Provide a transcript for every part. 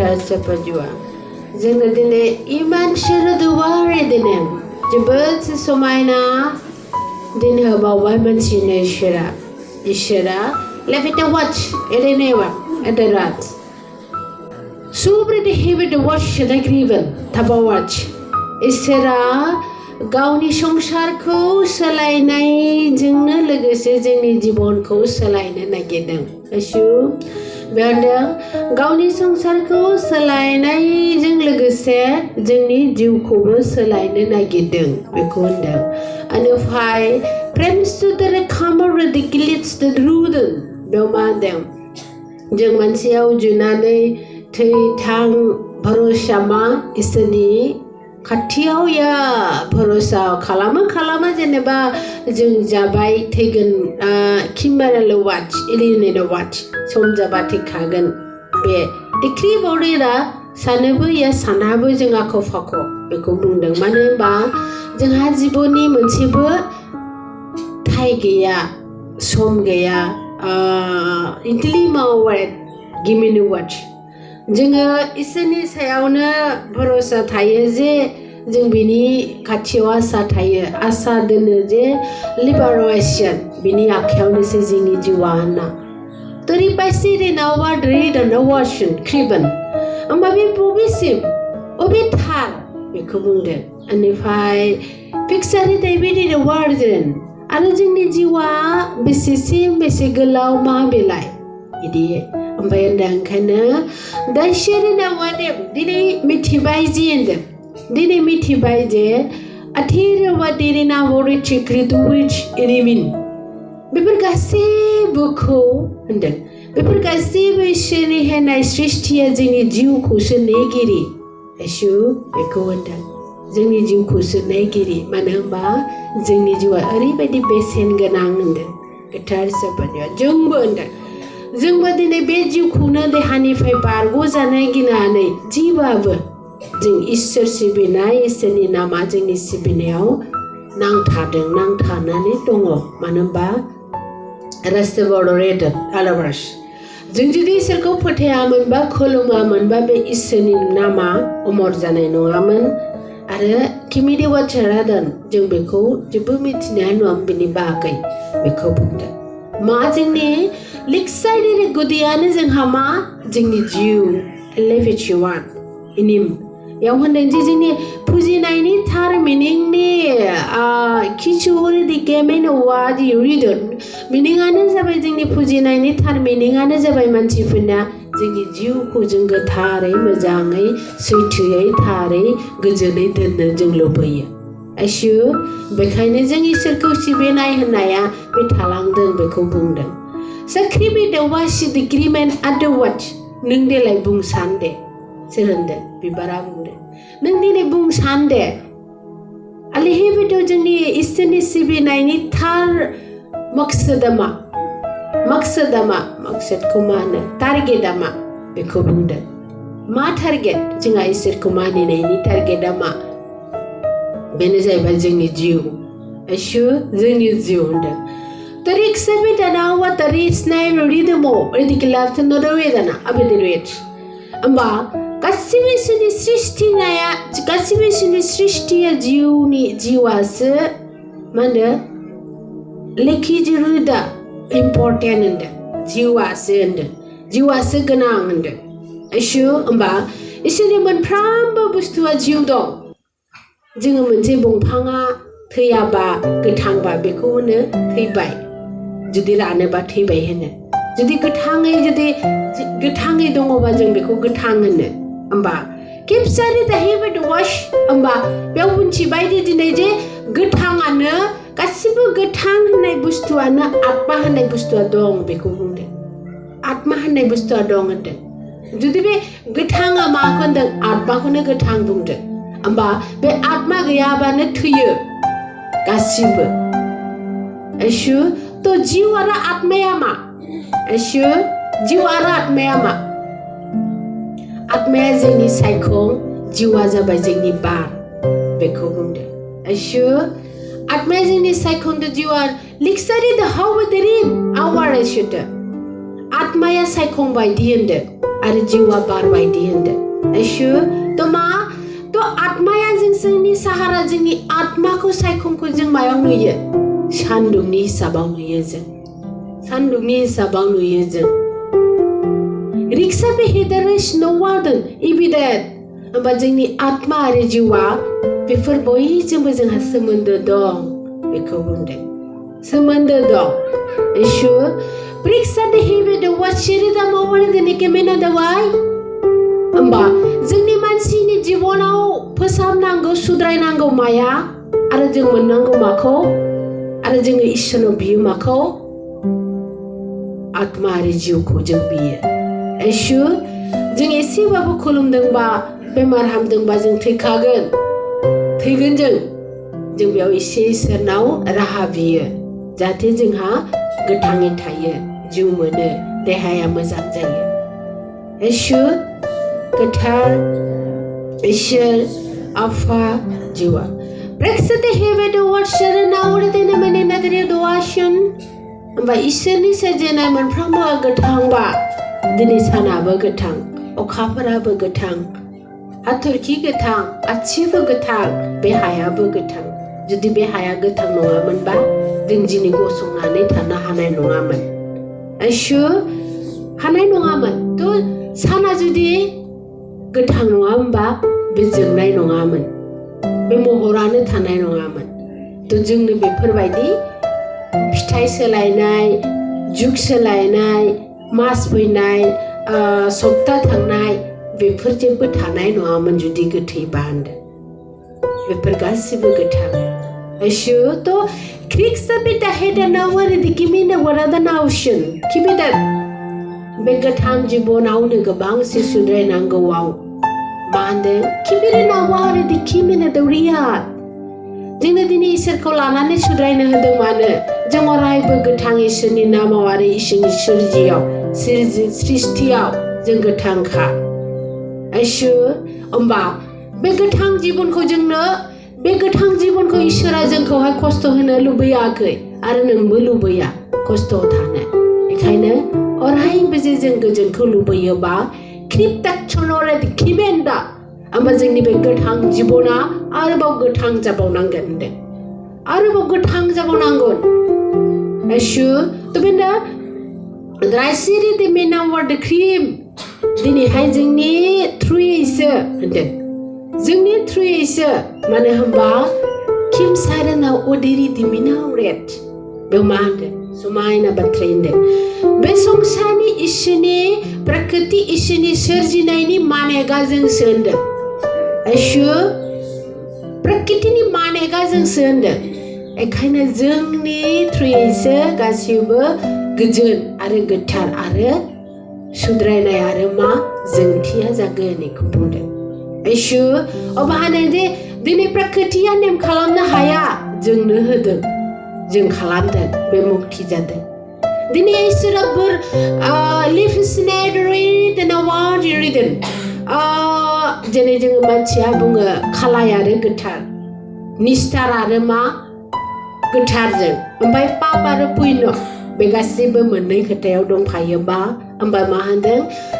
Gitar sepajua. Jangan dine iman syaradu wari dine. Jebel sesumaina dine habawa mansine syara. Isyara levita watch edenewa ederat. Sobre de hebet watch the griven tabawatch. Isyara गावनि संसारखौ सोलायनायजोंनो लोगोसे जोंनि जिबनखौ सोलायनो नागिरदों आशु बेवहाय गावनि संसारखौ सोलायनायजों लोगोसे जोंनि जिउखौबो सोलायनो नागिरदों बेखौ होनदों बेनिफ्राय प्रेमस्तुदरे खामर रिडिकुलेट्स द रुदन बेव मा होनदों जों मानसियाव जुनानै थै थां भरोसा मा इसोरनि खाथियाव या भरोसा खालामो जेनेबा जों जाबाय थैगोन किमारेल वाच इलिनेट वाच सम जाबा थैखागोन बे डिक्री बौरिरा सानोबो या सानाबो जों आख' फाख' बेखौ बुंदों मानो होनबा जोंहा जिबननि मोनसेबो थाय गैया सम गैया इन्टिलि मावबाय गिमिनि वाच जोङो इसोरनि सायावनो भरोसा थायो जे जों बिनि खाथियाव आसा थायो आसा दोनो जे लिबारेशन बिनि आखायावनोसो जोंनि जिउआ होनना तोरि पाइसि रेनावा ड्रेडना वाशन क्रिबन होमबा बे बबेसिम अबे थार बेखौ बुंदों बेनिफ्राय पिक्सारि दाइबिदिनो वार्जन आरो जोंनि जिउआ बेसेसिम बेसे गोलाव मा बेलाय इदि ओमफ्राय होनदों ओंखायनो दाइसेरिना वादेब दिनै मिथिबाय जि होनदों दिनै मिथिबाय जे आथिरवा दिरिना वरि चिक्रिटुविच इरिमिन बेफोर गासैबोखौ होनदों बेफोर गासैबो इसोरनि होनाय सृष्टिया जोंनि जिउखौसो नेगिरि आशु बेखौ होनदों जोंनि जिउखौसो नेगिरि मानो होनबा जोंनि जिउआ ओरैबायदि बेसेन गोनां होनदों गोथार सबानिया जोंबो होनदों जोंबो दिनै बे जिउखौनो देहानिफ्राय बारग'जानाय गिनानै जिबाबो जों इसोर सिबिनाय इसोरनि नामा जोंनि सिबिनायाव नांथानानै दङ मानो होनबा रास्तेबररेदन आलाबास जों जुदि इसोरखौ फोथायामोनबा खुलुमामोनबा बे इसोरनि नामा अमर जानाय नङामोन आरो किमिदि वाचारादन जों बेखौ जेबो मिथिनाय नङा बिनि बागै बेखौ बुंदों मा जोंनि लिक्साइडि गुदियानो जोंहा मा जोंनि जिउ लेभिचुवान इनिम याव होनदों जे जोंनि फुजिनायनि थार मिनिंनि खिचुरि दि गेमेन वाद रिदन मिनिंआनो जाबाय जोंनि फुजिनायनि थार मिनिंआनो जाबाय मानसिफोरना जोंनि जिउखौ जों गोथारै मोजाङै सैथोयै थारै गोजोनै दोननो जों लुबैयो आशु बेखायनो जों इसोरखौ सिबिनाय होननाया बे थालांदों बेखौ बुंदों साख्रि बेदावा सिदिग्रिमेन आदवाच नों देलाय बुंसान दे सोर होनदों बिबारा बुंदों नों दिनै बुंसान दे आलिहि बेदाव जोंनि इसोरनि सिबिनायनि थार मकसदा मा मकसदखौ मा होनो टारगेटआ मा बेखौ बुंदों मा टारगेट जोंहा इसोरखौ मानिनायनि टारगेटआ मा बेनो जाहैबाय जोंनि जिउ आशु जोंनि जिउ होनदों Tarik sabi danawa tarik snai ridemo ridiculous no doedana abedirwet amba kasibisini srishtinaya kasibisini srishtiya jiwase manda leki jiruda important anda jiwase ganang anda ashu amba isini मोनफ्रोमबो बुस्थुआ जिउ दं जोङो मोनसे दंफाङा थैयाबा गोथांबा बेखौ होनो थैबाय जुदि रानोबा थैबाय होनो जुदि गोथाङै दङबा जों बेखौ गोथां होनो होमबा खेबसारि दाहिबाय दवाश होमबा बेयाव मिथिबाय दिनै जे गोथाङानो गासिबो गोथां होननाय बुस्थुआनो आत्मा होननाय बुस्थुआ दं बेखौ बुंदों आत्मा होननाय बुस्थुआ दं होनदों जुदि बे गोथाङा मा होनदों आत्माखौनो गोथां बुंदों होमबा बे आत्मा गैयाबानो थैयो गासिबो आशु तो जीव आरो आत्माया मा आशु जीव आरो आत्माया मा आत्माया जोंनि सायखं जीवा जाबाय जोंनि बार बेखौ बुंदों आशु आत्माया जोंनि सायखं द जीवा लिक्सारि द हाउ देरिन आवार आशुद आत्माया सायखं बायदि होनदों आरो जिउआ बार बायदि होनदों एसु तो मा तो आत्माया जोंनि साहारा जोंनि आत्माखौ सायखंखौ जों मायाव नुयो सान्दुंनि हिसाबाव नुयो जों सान्दुंनि हिसाबाव नुयो जों रिक्सा बेहेदार स्नोवार्डन इबिडेट होमबा जोंनि आत्मा आरो जिउआ बेफोर बयजोंबो जोंहा सोमोन्दो दं बेखौ बुंदों सोमोन्दो दं एसु रिक्सा बेहेदार वाचिरिदा मावारदनि केमेना दावाय होमबा जोंनि मानसिनि जिबनाव फोसाबनांगौ सुद्रायनांगौ माया आरो जों मोननांगौ माखौ आरो जोङो इसोरनाव बियो माखौ आत्मा आरो जिउखौ जों बियो एसु जों एसेबाबो खुलुमदोंबा बेमार हामदोंबा जों थैखागोन थैगोन जों बेयाव एसे इसोरनाव राहा बियो जाहाथे जोंहा गोथाङै थायो जिउ मोनो देहाया मोजां जायो एसु गोथार इसोर आफा जिउआ प्रेक्सते हेबे दवार शरनाव देने माने नदरे दवाशन होमबा इसोरनि सोरजिनाय मोनफ्रोमबो गोथांबा दिनै सानाबो गोथां अखाफोराबो गोथां हाथरखि गोथां गासिबो गोथां बे हायाबो गोथां जुदि बे हाया गोथां नङामोनबा जों दिनै गसंनानै थानो हानाय नङामोन एसु हानाय नङामोन थ' साना जुदि गोथां नङा होमबा बे जोंनाय नङामोन बे महरानो थानाय नङामोन थ' जोंनो बेफोरबायदि फिथाइ सोलायनाय जुग सोलायनाय मास फैनाय सप्ता थांनाय बेफोर जेबो थानाय नङामोन जुदि गोथैबा होनदों बेफोर गासिबो गोथां एसु थ' क्रिक्सा बेटा हेदानावर दिकिमिना वरादानावशन किबिदा बे गोथां जिबनावनो गोबां सुद्रायनांगौआव मा होनदों किबिरनावा आरो दिकिमिना दौरिया जोंनो दिनै इसोरखौ लानानै सुद्रायनो होदों मानो जों अरायबो गोथां इसोरनि नामाव आरो इसोरनि सोरजियाव सृष्टियाव जों गोथांखा एसु होमबा बे गोथां जिबनखौ जोंनो बे गोथां जिबनखौ इसोरा जोंखौहाय खस्थ' होनो लुबैयाखै आरो नोंबो लुबैया खस्थ'आव थानो बेखायनो अरायबो जे जों गोजोनखौ लुबैयोबा क्रिप्टाक्सनरे किबेन्दा होमबा जोंनि बे गोथां जिबना आरोबाव गोथां जाबावनांगोन होनदों आरोबाव गोथां जाबावनांगोन एसु थ' बेनो द्रायसिरि दे मेनावर द क्रिम दिनैहाय जोंनि थ्रुयैसो होनदों जोंनि थ्रुयैसो मानो होनबा किम साइरनाव अदेरि दिमिनाव रेड बेयाव मा होनदों समायना बाथ्रा होनदों बे संसारनि इसोरनि प्रकृति इसोरनि सोरजिनायनि मानेगा जोंसो होनदों एसु प्रकृतिनि मानेगा जोंसो होनदों बेखायनो जोंनि थ्रुयैसो गासिबो गोजोन आरो गोथार आरो सुद्रायनाय आरो मा जोंथिया जागोन बेखौ बुंदों एसु अबाहानो जे दिनै प्रकृतिया नेम खालामनो हाया जोंनो होदों जों खालामदों बे मुक्ति जादों दिनै इसोरा बोर लिफिसनेरि देनावार रिदन जेरै जोङो मानसिया बुङो खालाय आरो गोथार निस्टार आरो मा गोथारजों ओमफ्राय पाप आरो पुण्य बे गासिबो मोननै खोथायाव दंफायोबा होमबा मा होनदों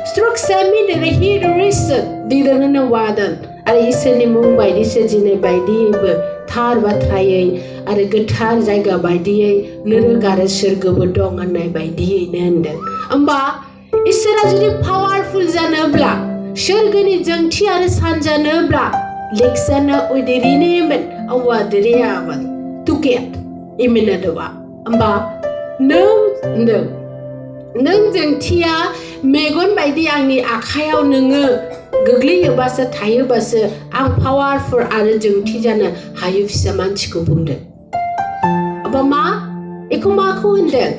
स्ट्रक सेमि देरै हिरिस दिदोनो वादन आरो इसोरनि मुं बायदि सोरजिनाय बायदियैबो थार बाथ्रायै आरो गोथार जायगा बायदियै नोरोग आरो सोरगोबो दं होननाय बायदियैनो होनदों होमबा इसोरा जुदि पावारफुल जानोब्ला सोरगोनि जोंथि आरो सानजानोब्ला लेक्साना उदेरिनेमोन अवादरियामोन तुकेट इमिनादवा होमबा नों जोंथिया मेगन बायदि आंनि आखायाव नोङो गोग्लैयोबासो थायोबासो आं पावारफुल आरो जोंथि जानो हायो फिसा मानसिखौ बुंदों होमबा मा एखौ माखौ होनदों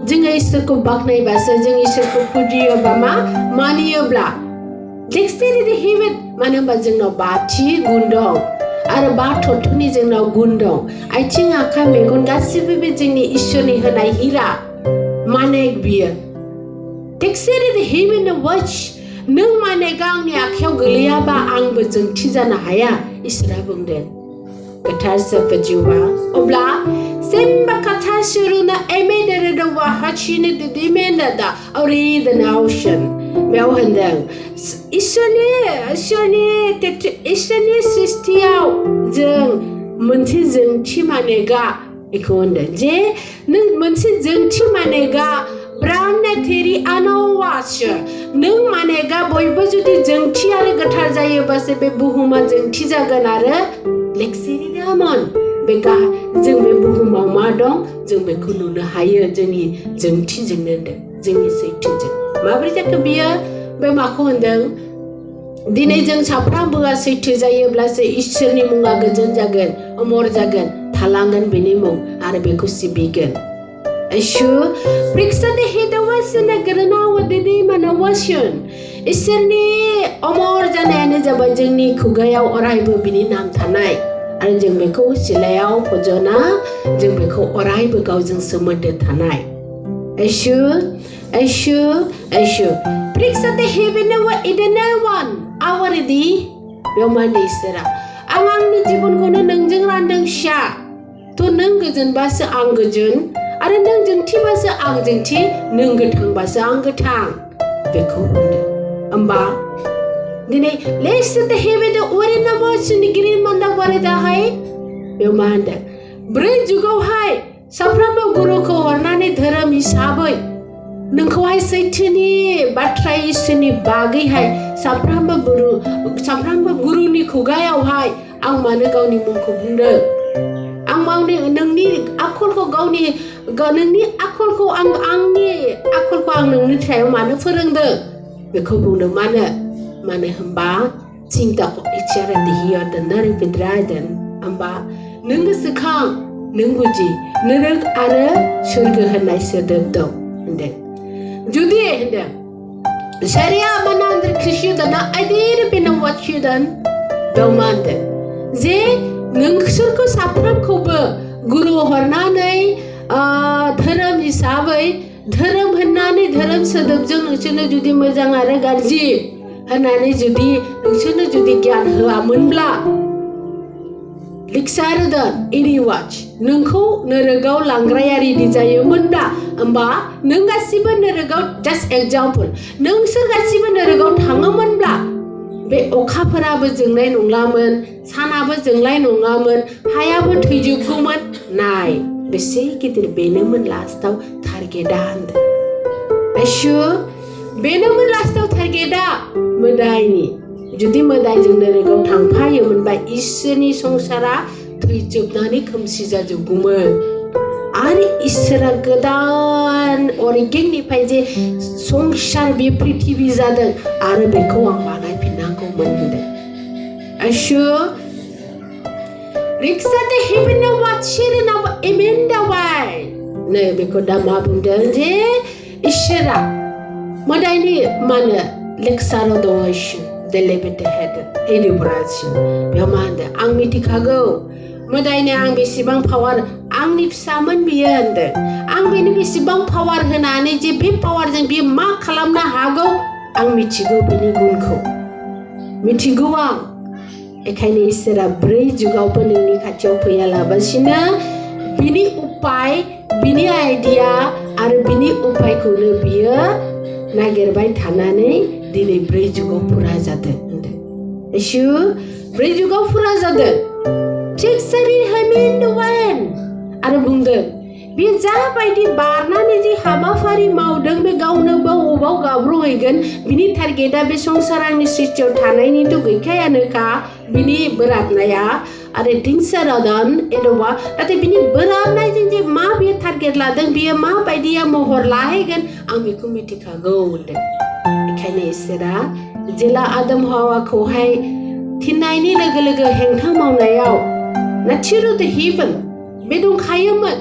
जोङो इसोरखौ बाख्नायबासो जों इसोरखौ फुजियोबा मा मानियोब्ला डेक्सटेरिटी हेबेट मानो होनबा जोंनाव बाथि गुन दं आरो बाथौनि जोंनाव गुन दं आथिं आखाइ मेगन गासिबो बे जोंनि इसोरनि होनाय हिरा मानेक बियो डेक्सटेरिटी हेबेट वाच नों मानेका आंनि आखायाव गोलैयाबा आंबो जोंथि जानो हाया इसोरा बुंदों गोथार सोफजिवा अब्ला जेनबा कथा suruna emedere the wahachine the demanda da ori the ocean. Well, and then Ishani Sistiao, Jung Muntizan Chimanega, Econda J. Nung Muntizan Chimanega, Brown Nateri Ano Washer, Nung Manega, Boybazuti Jung Chiara Gataza Basebe Buhuma Jung Tizaganara, Lexi Damon. Beka jeng be buhuma madong jeng be kununa higher jeni jeng ti jeng nende jengni seitu jeng mabri jak biya be mako hondang dine jeng saprambua seitu jayoब्ला se इसोरनि मुङा गोजोन जागोन अमर जागोन थालांगोन बेनि मुं आरो बेखौ सिबिगोन Eshu priksade hedawasana garana wadini manawasion इसोरनि अमर जानायानो जाबाय जोंनि खुगायाव अरायबो बिनि नाम थानाय आरो जों बेखौ सिलायाव फज'ना जों बेखौ अरायबो गावजों सोमोन्दो थानाय Eshu priksate hebenawa idana one awaridi बेवमानि इसोरा आं आंनि जिबनखौनो नोंजों रानदों फिसा थ' नों गोजोनबासो आं गोजोन आरो नों जोंथिबासो आं जोंथि नों गोथांबासो आं गोथां बेखौ बुंदों होमबा दिनै लेसते हेबेदो ओरैनो बसनि गिरिन मान्दा बारेदाहाय बेव मा होनदों ब्रै जुगावहाय साफ्रोमबो गुरुखौ हरनानै धोरोम हिसाबै नोंखौहाय सैथोनि बाथ्रा इसोरनि बागैहाय साफ्रोमबो गुरुनि खुगायावहाय आं मानो गावनि मुंखौ बुंदों आं मावनो नोंनि आखलखौ नोंनि आखलखौ आंनि आखलखौ आं नोंनि सायाव मानो फोरोंदों बेखौ बुंदों मानो होनबा cintaku icara dihiyo dan pedradan amba nung goसोखां nung buji nuruk आरो surga होननाय सोदोब दं होनदों जुदि होनदों Satya Amar Bani adir bina wachidan domande जे नोंसोरखौ साफ्रोमखौबो गुरु हरनानै धोरोम हिसाबै धोरोम होननानै धोरोम सोदोबजों नोंसोरनो जुदि मोजां आरो गाज्रि होननानै जुदि नोंसोरनो जुदि गियान होआमोनब्ला लिक्सारदोन इरिवाच नोंखौ नोरोगाव लांग्रायारि जायोमोनब्ला होमबा नों गासिबो नोरोगाव जास्ट एग्जाम्पल नोंसोर गासिबो नोरोगाव थाङोमोनब्ला बे अखाफोराबो जोंनाय नंलामोन सानाबो जोंलाय नङामोन हायाबो थैजोबगौमोन नाय बेसे गिदिर बेनोमोन लास्टआव टारगेटआ होनदों आयशु बेनोमोन लास्टआव टारगेटआ मोदायनि जुदि मोदायजों नोरोगाव थांफायोमोनबा इसोरनि संसारा थैजोबनानै खोमसि जाजोबगौमोन आरो इसोरा गोदान अरिगेंनिफ्राय जे संसार बे पृथ्वी जादों आरो बेखौ आं बानायफिननांगौमोन होनदों आयशु रिक्साते हेबेना वाचिरनाव एमेन्डावाय नै बेखौ दा मा बुंदों जे इसोरा मोदायनि मानो लेक्सारो दंसो देलेबेटे हेड एलिब्रासि बेयाव मा होनदों आं मिथिखागौ मोदायनो आं बेसेबां पावार आंनि फिसामोन बियो होनदों आं बेनि बेसेबां पावार होनानै जे बे पावारजों बियो मा खालामनो हागौ आं मिथिगौ बिनि गुनखौ मिथिगौ आं एखायनो इसोरा ब्रै जुगावबो नोंनि खाथियाव फैयालाबासिनो बिनि उपाय बिनि आइडिया आरो बिनि उपायखौनो बियो नागिरबाय थानानै दिनै ब्रै जुगाव फुरा जादों होनदों इसु ब्रै जुगाव फुरा जादों थिग सारि हेमेन्डवान आरो बुंदों बे जाबायदि बारनानै जे हाबाफारि मावदों बे गावनो बबाव गाब्र'हैगोन बिनि टारगेटआ बे संसारनि सृष्टियाव थानायनिथ' गैखायानोखा बिनि बोराबनाया आरो दिंसारादान एडवा नाथाय बिनि बोराबनायजों जे मा बियो टारगेट लादों बियो माबायदिया महर लाहैगोन आं बेखौ मिथिखागौ होनदों बेखायनो इसोरा जेला आदम हावाखौहाय थिननायनि लोगो लोगो हेंथा मावनायाव नाथिरु द हेवन बे दंखायोमोन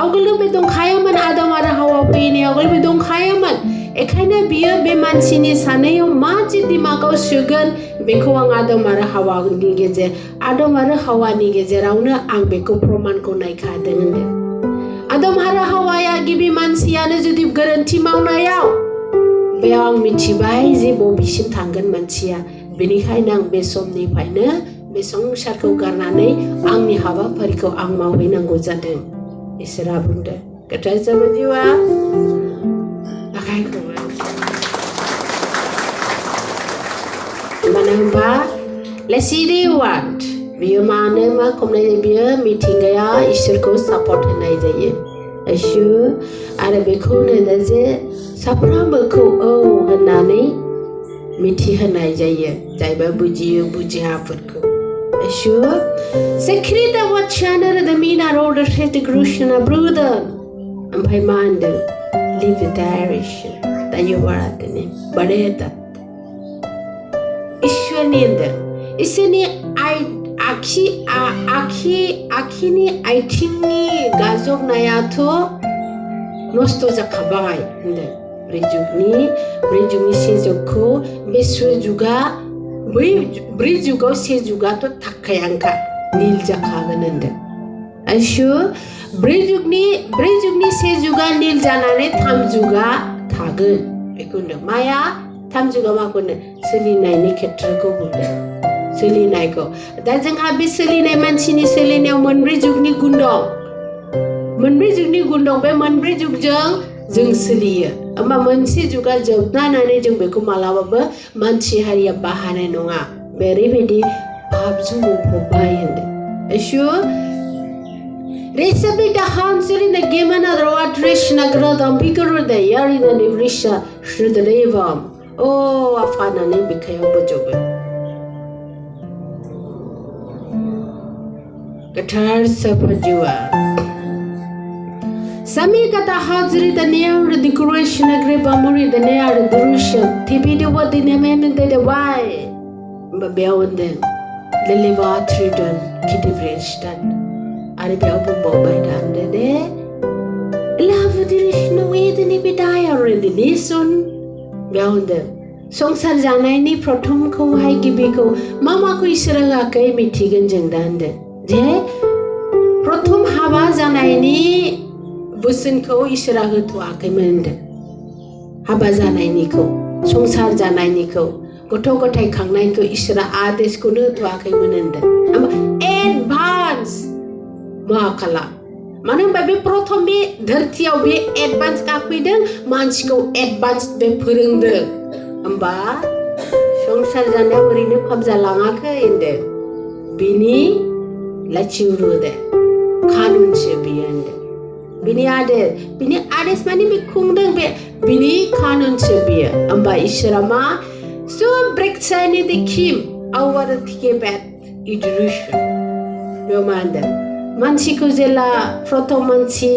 आवगोलो बे दंखायोमोन आदम आरो हावा फैनाय आवगोल बे दंखायोमोन एखायनो बियो बे मानसिनि सानैयाव मा जे दिमागाव सोगोन बेखौ आं आदम आरो हावानि गेजेरावनो आं बेखौ प्रमाणखौ नायखादों होनदों आदम आरो हावाया गिबि मानसियानो जुदि गोरोन्थि मावनायाव बेयाव आं मिथिबाय जे बबेसिम थांगोन मानसिया बेनिखायनो आं बे समनिफ्रायनो बे संसारखौ गारनानै आंनि हाबाफारिखौ आं मावहैनांगौ जादों इसोरा बुंदों गोथार जाबाय जिउआ आखाइ खबो मानो होनबा let's see the word बियो मानो मा खमनाय जायो बियो मिथिंगाया इसोरखौ सापर्ट होनाय जायो इसोर आरो बेखौ होनो जे साफ्रोमबोखौ औ होननानै मिथिहोनाय जायो जायबा बुजियो बुजियाफोरखौ इसोर सेक्रेटा वाचानो द मिना रोड सेट ग्रुशना ब्रुदर ओमफ्राय मा होनदों live the direction that you are at the name बड़ेता इसोरनि होनदों इसोरनि आखिनि आथिंनि गाजबनायाथ' नस्थ' जाखाबाय होनदों ब्रै जुगनि से जुगखौ बे जुगा ब्रै जुगाव से जुगाथ' थाखायानोखा नील जाखागोन होनदों इसोर ब्रै जुगनि से जुगा नील जानानै 3 जुगा थागोन बेखौ होनदों माया 3 जुगा माखौ होनो सोलिनायनि खेत्रखौ बुंदों सोलिनायखौ दा जोंहा बे सोलिनाय मानसिनि सोलिनायाव मोनब्रै जुगनि गुन दं बे मोनब्रै जुगजों जों सोलियो होमबा मोनसे जुगा जोबनानै जों बेखौ मालाबाबो मानसि हारिया बाहायनाय नङा बेबायदि भाबजों बुंफबबाय होनदों इसोर Resabita Hanselin the Gemana Roat Rishna Gradam Picker the Yarina Risha Shrudarevam. Oh, Afana Nebika Bojobe. Gatar Sapajua Sami Gata Hazri the near the decoration of Grebamuri the near the Russia, Tibi the what the name and the why. But beyond them, the Liva Tridon, Kitty Bridgeton. Are beau bobai dande de love dirishno edini bidaya already listen beunde songsar janaini prothom khau hai gibiko mama ko isra ga kai mithigen jeng dande je prothom haba janaini busin khau isra hotuakai mende haba janaini ko songsar janaini ko gotho gothai khangnai ko isra adesh ko hotuakai menende advance Makala. Mana babi prothom be dhartiyaw be advance ka kuideng manchiko advance be phurungdeng. Amba songsar jana orine phabjalangakhe inde. Bini lachiurude. Kanun se biyande. Bini ades mani be khungdeng be bini kanun se biya. Amba ishrama so breksani de kim awar thike bet idrushu. Yomanda. मानसिखौ जेला प्रथम मानसि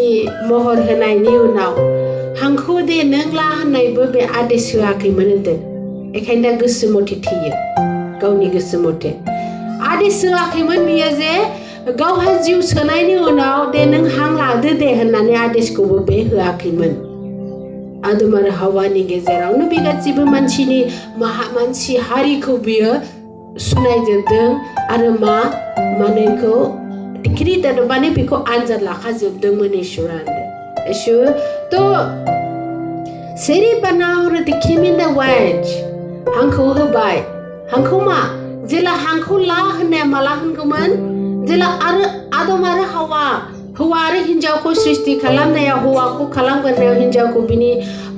महर होनायनि उनाव हांखो दे नोंला होननायबो बे आदेश होआखैमोन होनदों एखायनो दा गोसो मथे थैयो गावनि गोसो मथे आदेश होआखैमोन बियो जे गावहा जिउ सोनायनि उनाव दे नों हां लादो दे होननानै आदेशखौबो बे होआखैमोन आदम आरो हावानि गेजेरावनो बे गासिबो मानसि हारिखौ बियो सुनायजोबदों आरो मानैखौ Tikri dan bani biko anjar lakha jobdongmon ishurande ishur to seri banahore dikhimin the wage hangkho hobai hangkho ma jela hangkho la hne mala hangkoman jela adam ara hawa आरो हिन्जावखौ सृष्टि खालामनायाव हौवाखौ खालामगोरनायाव हिन्जावखौ बिनि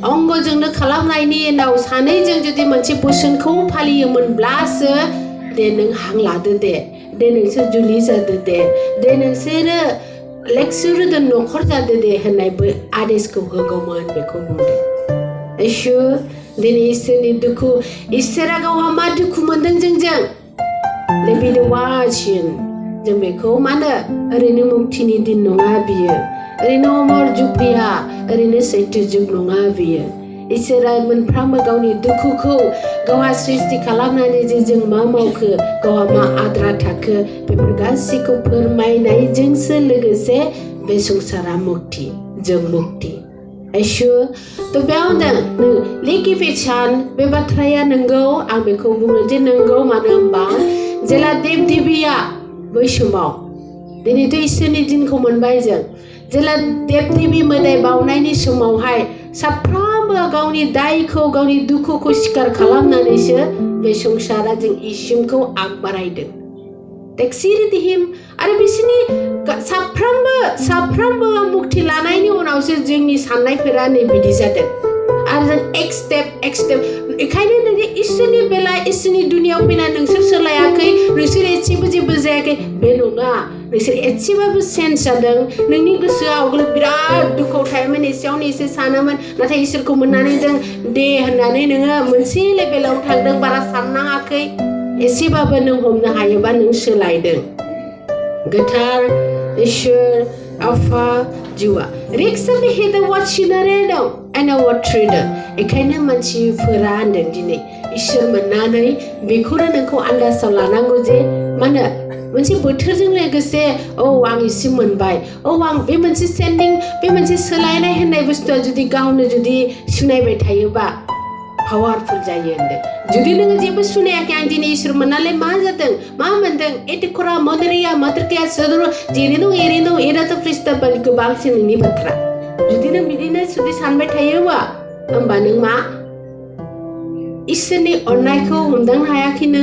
अंगजोंनो खालामनायनि उनाव सानैजों जुदि मोनसे बोसोनखौ फालियोमोनब्लासो दे नों हां लादो दे नोंसोर जुलि जादो दे नोंसोरो लेक्सुरदो नखर जादो दे होननायबो आदेशखौ होगौमोन बेखौ बुंदों इसोर दिनै इसोरनि दुखु इसोरा गावहा मा दुखु मोनदों जोंजों लेबिद वाचिन जों बेखौ मानो ओरैनो मुक्तिनि दिन नङा बियो ओरैनो अमर जुग बिहा ओरैनो सैथो जुग नङा बियो इसोरा मोनफ्रामबो गावनि दुखुखौ गावहा सृष्टि खालामनानै जे जों मा मावखो गावहा मा आद्रा थाखो बेफोर गासैखौ फोरमायनायजोंसो लोगोसे बे संसारा मुक्ति जों मुक्ति इसोर तो बेयावनो लेखि पेचान बे बाथ्राया नंगौ आं बेखौ बुङो जे नंगौ मानो होनबा जेला देव देबिया बै समाव दिनैथ' इसोरनि दिनखौ मोनबाय जों जेला देव देबि मोदाय बावनायनि समावहाय साफ्रोमबो गावनि दायखौ गावनि दुखुखौ स्वीकार खालामनानैसो बे संसारा जों इसिमखौ आग बारायदों Taxi him, and Bisini Saprambo Mukti Lanai on our journey Sanai Perani Bidizat. As an X step, a kind of Isini Bella, Isini Dunia Pinan, and Susalayake, Receive Chibuzake, Belunga, Receive Echiva Sense Sadang, Ningusua, Gulbira, Duko Taman is Johnny Sanaman, not a Sirkumananidan, De Hananina, Monsile Bella Tagdang Barasanake, Esiba Banum home the Hayaban Shelaiden. Guitar, Isher, Alpha, Jua. Rixa be hit the watch in a redo and a what trader. A kind of manchi Furan and Dine. Isher Manane, Bikuran and Co under Solanangoze, Mana. When she put her like a say, oh, Wang is Simon by. Oh, Wang, women's is sending, women's is Selina, and never stood to the gown of the Shunay Tayuba. Powerful giant. Judina Jibusuna Cantini Manale Mazatan, Mamandang, Etikura, Moderia, Matrika, Sodro, Jirino, Irino, Irata Frista, Balikubanks in Nibatra. Judina Medina to this Hanbet Tayewa, Ambanuma Isani or Niko, Umdang Hayakin,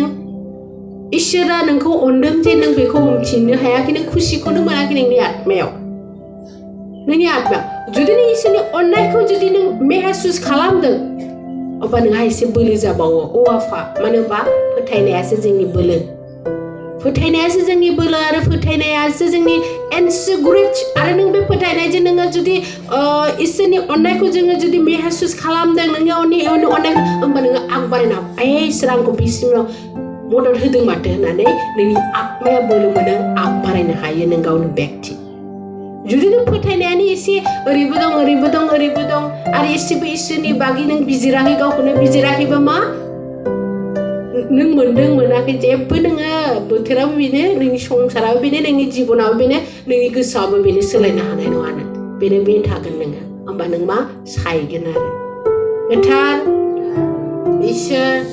Ishara and Co on them, Tin Beko, Chin, Hayakin, Kushikunu Malakin in the Atmail. Niniatma, Judini Isani or Niko, Judina may have sus Kalamdan. Open high symbolism about Oafa, Manuba, Potane asses in the bullet. Potane asses in the bullet, Potane asses in the and so great. I don't know Potane Judy, isn't it on Nako Judy may have sus Kalam than only on Akbarina, a Sranko Pisino, Motor Hidden Maternane, Lily Akmea Bolumana, Akbarina High and Gown Bekti. You didn't put any see a ribodong, are you still be bagging and Bizirahi go on a Bizirahi Bama? Numundung Monaki Japan, Butera Vine, Ring Shong Sarabine, and Jibona Bine, Liniku Saba Bine Selena and one, Bine Bin Tagananga, Ambanama, Saiganar. Guitar, Isha,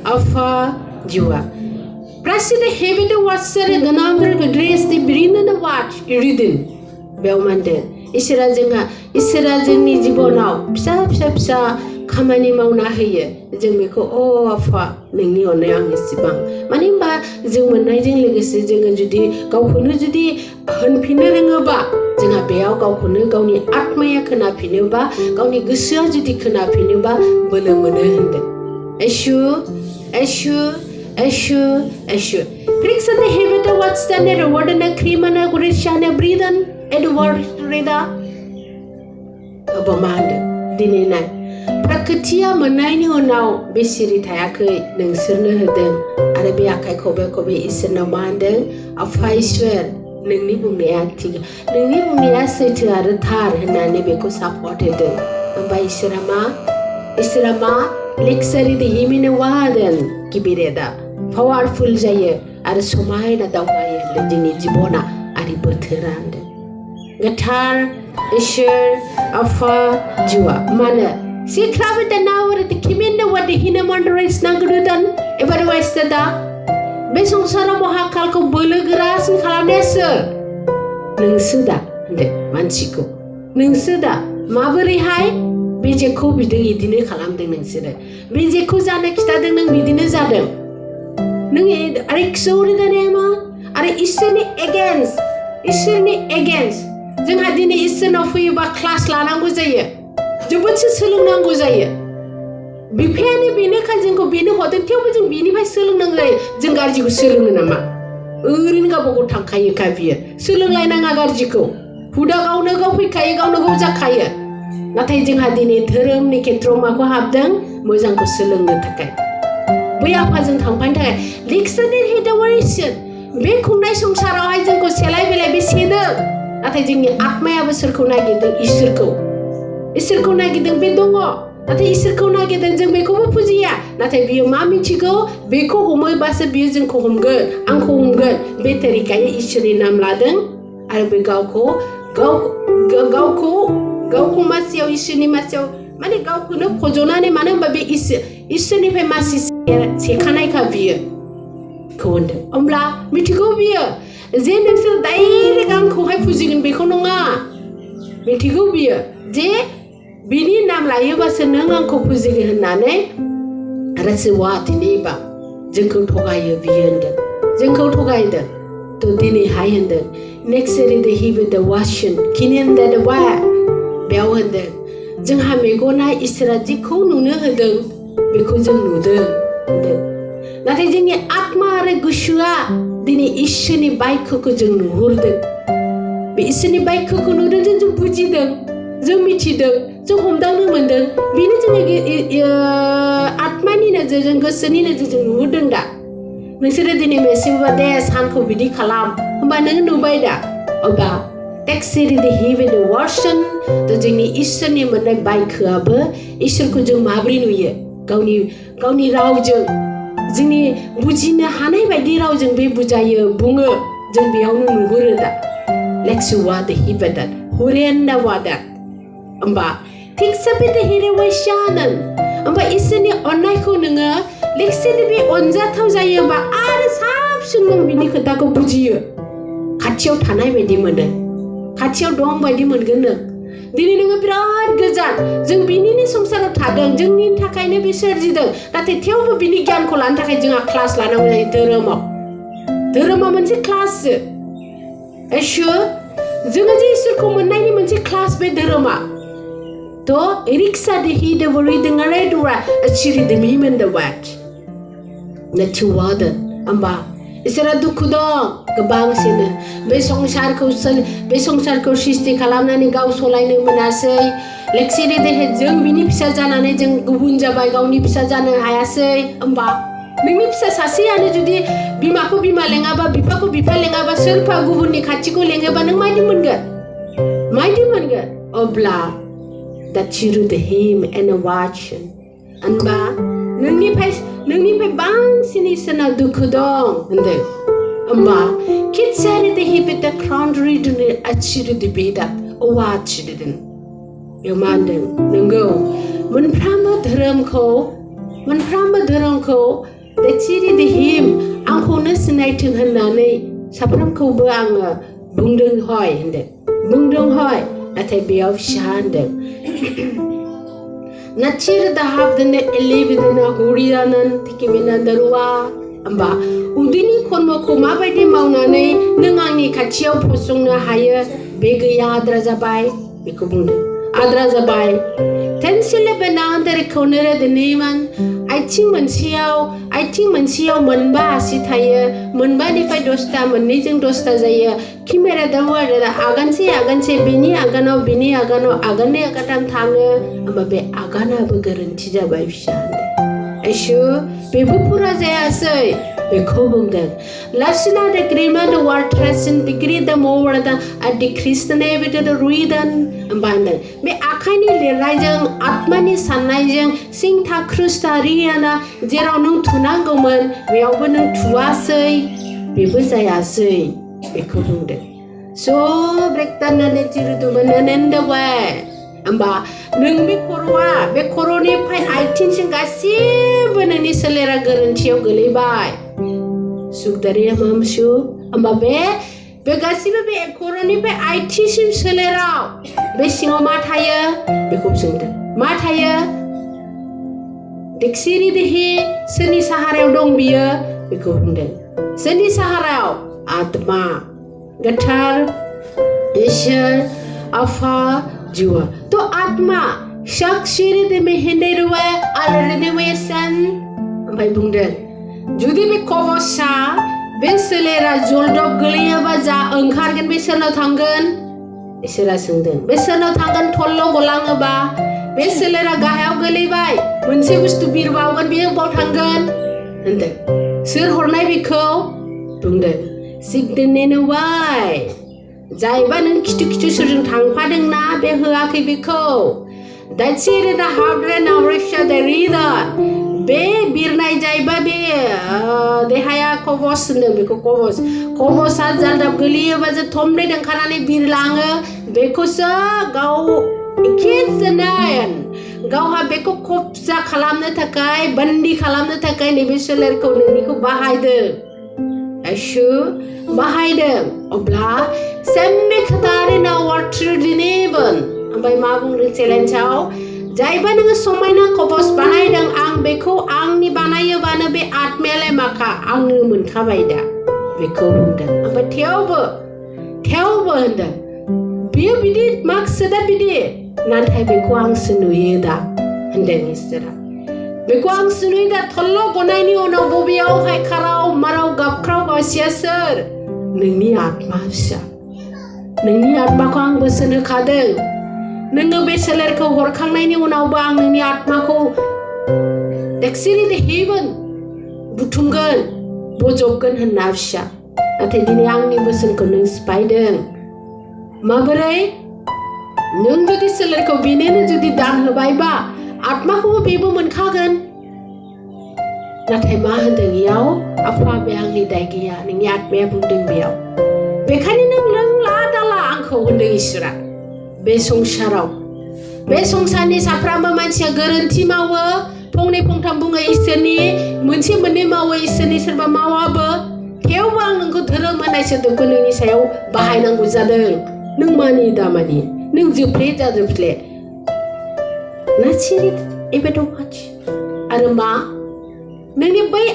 Alpha, Jua. President Heavy Watcher and the number could raise the green and the watch, Iridin. Belmande, Isirazinga, Isirazini Jibonau, Psa, Kamani Mauna here, Jimiko, oh, Afa, Nini on Yang Sibang. Manimba, Zimanizing legacy, Jinga Judy, Gaupunu Judy, Hunpinanga, Jinga Beau, Gaupunu, Gauni, Atmaya Kanapinuba, Gauni Gusia Judy Kanapinuba, Bulamuna. Eshu. Pricks and the Hevita, what's standard, a word and a cream and a Grishana breathe. Edward Reda Obamanda Dinina Prakatia Manino now Bisiri Tayake, Nungsirna Hedem, Arabia Kobe is an Amanda, a Faiswer, Ningibum the Antig, Ningibum the Asset to Aratar, and Nanibeko supported them. And by Isirama, Lixari the Himina Waden, Kibireda, powerful Jaye, Arasumaina Dawai, Ledini Jibona, Aributerand. Guitar, Isher, Alpha, Jua, Mana. See, Cravat an hour at the Kimina, what the Hinamandra is Nagarudan, ever west the da. Besong Saramoha Kalko Bulugras and Kalanesa. Nungsuda, the Manchico. Nungsuda, Mabari High, BJ Kobi the Idine Kalam the Nungsida. BJ Kuzanek studying within a Zadam. Nung Arixori the Nema, are Isini against. Jeng hadini isen of you ba class lanangu zaya. Jubutsi sulung nangu zaya. Bipiani bine kajengko bine hotel tiapu jeng bine bai sulung nang zaya. Jeng garji ko sulung nama. Urin ka bogo tangkai kavia. Sulung lai nang agarji ko. Huda kau na kau pikai kau na kau jakaya. Natai jeng hadini terem ni ketroma ko habdang mojang ko sulung na takai. Buya apa jeng tangpai takai. Liksa din hida warisyan. Be kunai songsara ai jeng ko selai belai besida. Natai jengni atmaya besarko nagideng isirko nagideng bedongo natai isirko nagideng jeng beko pujiya natai biyo mami chigo beko humoi basa biyo jeng ko humgen angko humgen be terikaya isiri nam ladeng ar be gauko masyaw isini masyaw mani gauko no pojona ne manang babe isini pe masi sekanai ka biyo konde omla mitigo biyo Zen nungsir daily gang ko hai pujingin beko nonga. Mitigo biya. Je bini nam layo ba senang ko pujingin nane. Rasi wat ini ba. Jengkau togai biyanda. Jengkau togai da. 또 दिनैहाय होनदों next day he with the washing kinin दा वा बेयाव होनदों जोंहा मेगना इसोरा जिखौ नुनो होदों बेखौ जों नुदों होनदों नाथाय जोंनि आत्मा आरो गोसोआ दिनै इसोरनि बायखौखौ जों नुहुरदों बे इसोरनि बायखौखौ नुदों जों बुजिदों जों मिथिदों जों हमदांनो मोनदों बेनो जोङो आत्मानि नोजोरजों गोसोनि नोजोरजों नुहुरदों दा नोंसोरो दिनै मेसेबा दे सानखौ बिदि खालाम होमबा नों नुबाय दा अब्ला टेक्सिरि दे हिवे द वर्सन दा जोंनि इसोरनि मोननाय बायखोआबो इसोरखौ जों माब्रै नुयो गावनि रावजों जोंनि बुजिनो हानाय बायदि रावजों बे बुजायो बुङो जों बेयावनो नुहुरो दा लेक्सुवा दे हिवे दा हुरेन्दा वादा होमबा थिगसे बे हिरे वैशानन होमबा इसोरनि अननायखौ नोङो लेक्सिनि बे अनजाथाव जायोबा आरो साबसिन नों बिनि खोथाखौ बुजियो खाथियाव थानाय बायदि मोनो खाथियाव दं बायदि मोनगोन नों दिनै नोङो बिराद गोजान जों बिनिनो संसाराव थादों जोंनि थाखायनो बे सोरजिदों नाथाय थेवबो बिनि गियानखौ लानो थाखाय जोंहा क्लास लानांगौ जायो धोरोमा मोनसे क्लाससो एसु जोङो जे इसोरखौ मोननायनि मोनसे क्लास बे धोरोमा तो रिक्सा दे हिदवरि दङरे दुरा चिरि दे मिमन द वाट नथिवाद होमबा इसोरा दुखु दं गोबांसिनो बे संसारखौ सृष्टि खालामनानै गाव सलायनो मोनासै लेक्सिनि देहे जों बिनि फिसा जानानै जों गुबुन जाबाय गावनि फिसा जानो हायासै होमबा नोंनि फिसा सासेयानो जुदि बिमाखौ बिमा लेङाबा बिफाखौ बिफा लेङाबा सोरबा गुबुननि खाथिखौ लेङोबा नों मायदि मोनगोन अब्ला that chiru the him and a watch होनबा नोंनिफ्राय बांसिन इसोरनाव दुखु दं होनदों होमबा कितसारि दे हिबेता क्राउन्डरि दुनि आचिरु दे बेदा अवाचिदों बेयाव मा होनदों नंगौ मोनफ्रामबो धोरोमखौ दे चिरि दे हिम आंखौनो सिनायथों होननानै साफ्रोमखौबो आङो बुंदों हय नाथाय बेयाव फिसा होनदों नाचिर दाहाब दोननो एलिबिदोना हुरियानन थिकिमिना दरुवा होमबा उदैनि कर्मखौ माबायदि मावनानै नों आंनि खाथियाव फसंनो हायो बे गैया आद्रा जाबाय बेखौ बुंदों आद्रा जाबाय तेनसिले बेनांदरिखौनो दिनैमान आथिं मोनसेयाव मोनबा आसि थायो मोनबानिफ्राय 10टा मोननैजों 10टा जायो किमेरा दावरा आगानसे बेनि आगानाव आगाननै आगानथाम थाङो होमबा बे आगानाबो गोरोन्थि जाबाय फिसा एसु बेबो फुरा जायासै बेखौ बुंदों लासिना द ग्रीमा द वार्ट्रेसन डिग्री द मोवर द डिक्रिस्टने बिद द रुइदन होनबानो बे आखाइनि लिरनायजों आत्मानि साननायजों सिंथा ख्रुस्टारियाना जेराव नों थुनांगौमोन बेयावबो नों थुवासै बेबो जायासै बेखौ बुंदों स ब्रेक्टानने जिरुदुमननेन्दबाय होमबा नों बे खर'निफ्राय आथिंसिम गासिबो नोंनि सोलेरा गोरोन्थियाव गोलैबाय सुखदारिया मामसु होमबा बे गासिबो बे खर'निफ्राय आथिंसिम सोलेराव बे सिङाव मा थायो बेखौ सोंदों मा थायो दिक्सिरि देहि सोरनि साहारायाव दं बियो बेखौ बुंदों सोरनि साहारायाव आत्मा गोथार ईश्वर आफा जिवा तो आत्मा साक्षिरि दे मेहेंदे रुवा आलरेडी वेसन ओमफ्राय बुंदों जुदि बे कबसा बे सोलेरा जलदब गोलैयोबा जा ओंखारगोन बे सोरनाव थांगोन इसोरा सोंदों बे सोरनाव थांगोन थल्ल' गलाङोबा बे सोलेरा गाहायाव गोलैबाय मोनसे बुस्थु बिरबावगोन बेयो बाव थांगोन होनदों सोर हरनाय बेखौ बुंदों सिगदेनेनो वाय जायबा नों खिथु सोरजों थांफादोंना बे होआखै बेखौ दाइसिरे दा हावड्रे नावरेशा दा रिदा बे बिरनाय जायबा बे देहाया कबस होनदों बेखौ कबसा जालदाब गोलैयोबा जे थमब्लेट ओंखारनानै बिरलाङो बेखौसो गाव गावहा बेखौ कब्जा खालामनो थाखाय बन्दी खालामनो थाखाय नैबे सोलेरखौ नोंनिखौ बाहायदों आयशु बाहायदों अब्ला सेम्बे खतारे ना वाट्र दिनेबन ओमफ्राय मा बुंदों चेलेन्जआव जायबा नोङो समायना कबस बानायदों आं बेखौ आंनि बानायोबानो बे आत्मायालाय माखा आंनो मोनखाबाय दा बेखौ बुंदों ओमफ्राय थेवबो होनदों बियो बिदि मार्क्सआ बिदि नाथाय बेखौ आंसो नुयो दा होनदों इसोरा बेखौ आंसो नुयो दा थल्ल गनायनि उनाव बबेयावहाय खाराव माराव गाबख्राव गावसिया सोर नोंनि आत्मा फिसा नोंनि आत्माखौ आं बोसोन होखादों नोङो बे सोलेरखौ हरखांनायनि उनावबो आं नोंनि आत्माखौ एक्सिरि हेबोन बुथुमगोन बजबगोन होनना फिसा नाथाय दिनै आंनि बोसोनखौ नों सिफायदों माबोरै नों जुदि सोलेरखौ बेनो जुदि दान होबायबा आत्माखौबो बेबो मोनखागोन नाथाय मा होनदों इयाव आफा बे आंनि दाय गैया नोंनि आत्माया बुंदों बेयाव बेखायनो नों लोंला दाला आंखौ होनदों इसोरा बे संसारनि साफ्रोमबो मानसिया गोरोन्थि मावो फंनै फंथाम बुङो इसोरनि मोनसे मोननै मावो इसोरनि सोरबा मावाबो थेवबो आं नोंखौ धोरोम होनाय सोदोबखौ नोंनि सायाव बाहायनांगौ जादों नों मानि दामानि नों जोफ्ले जाजोफ्ले नासिरि एबेदवाच आरो मा नोंनि बै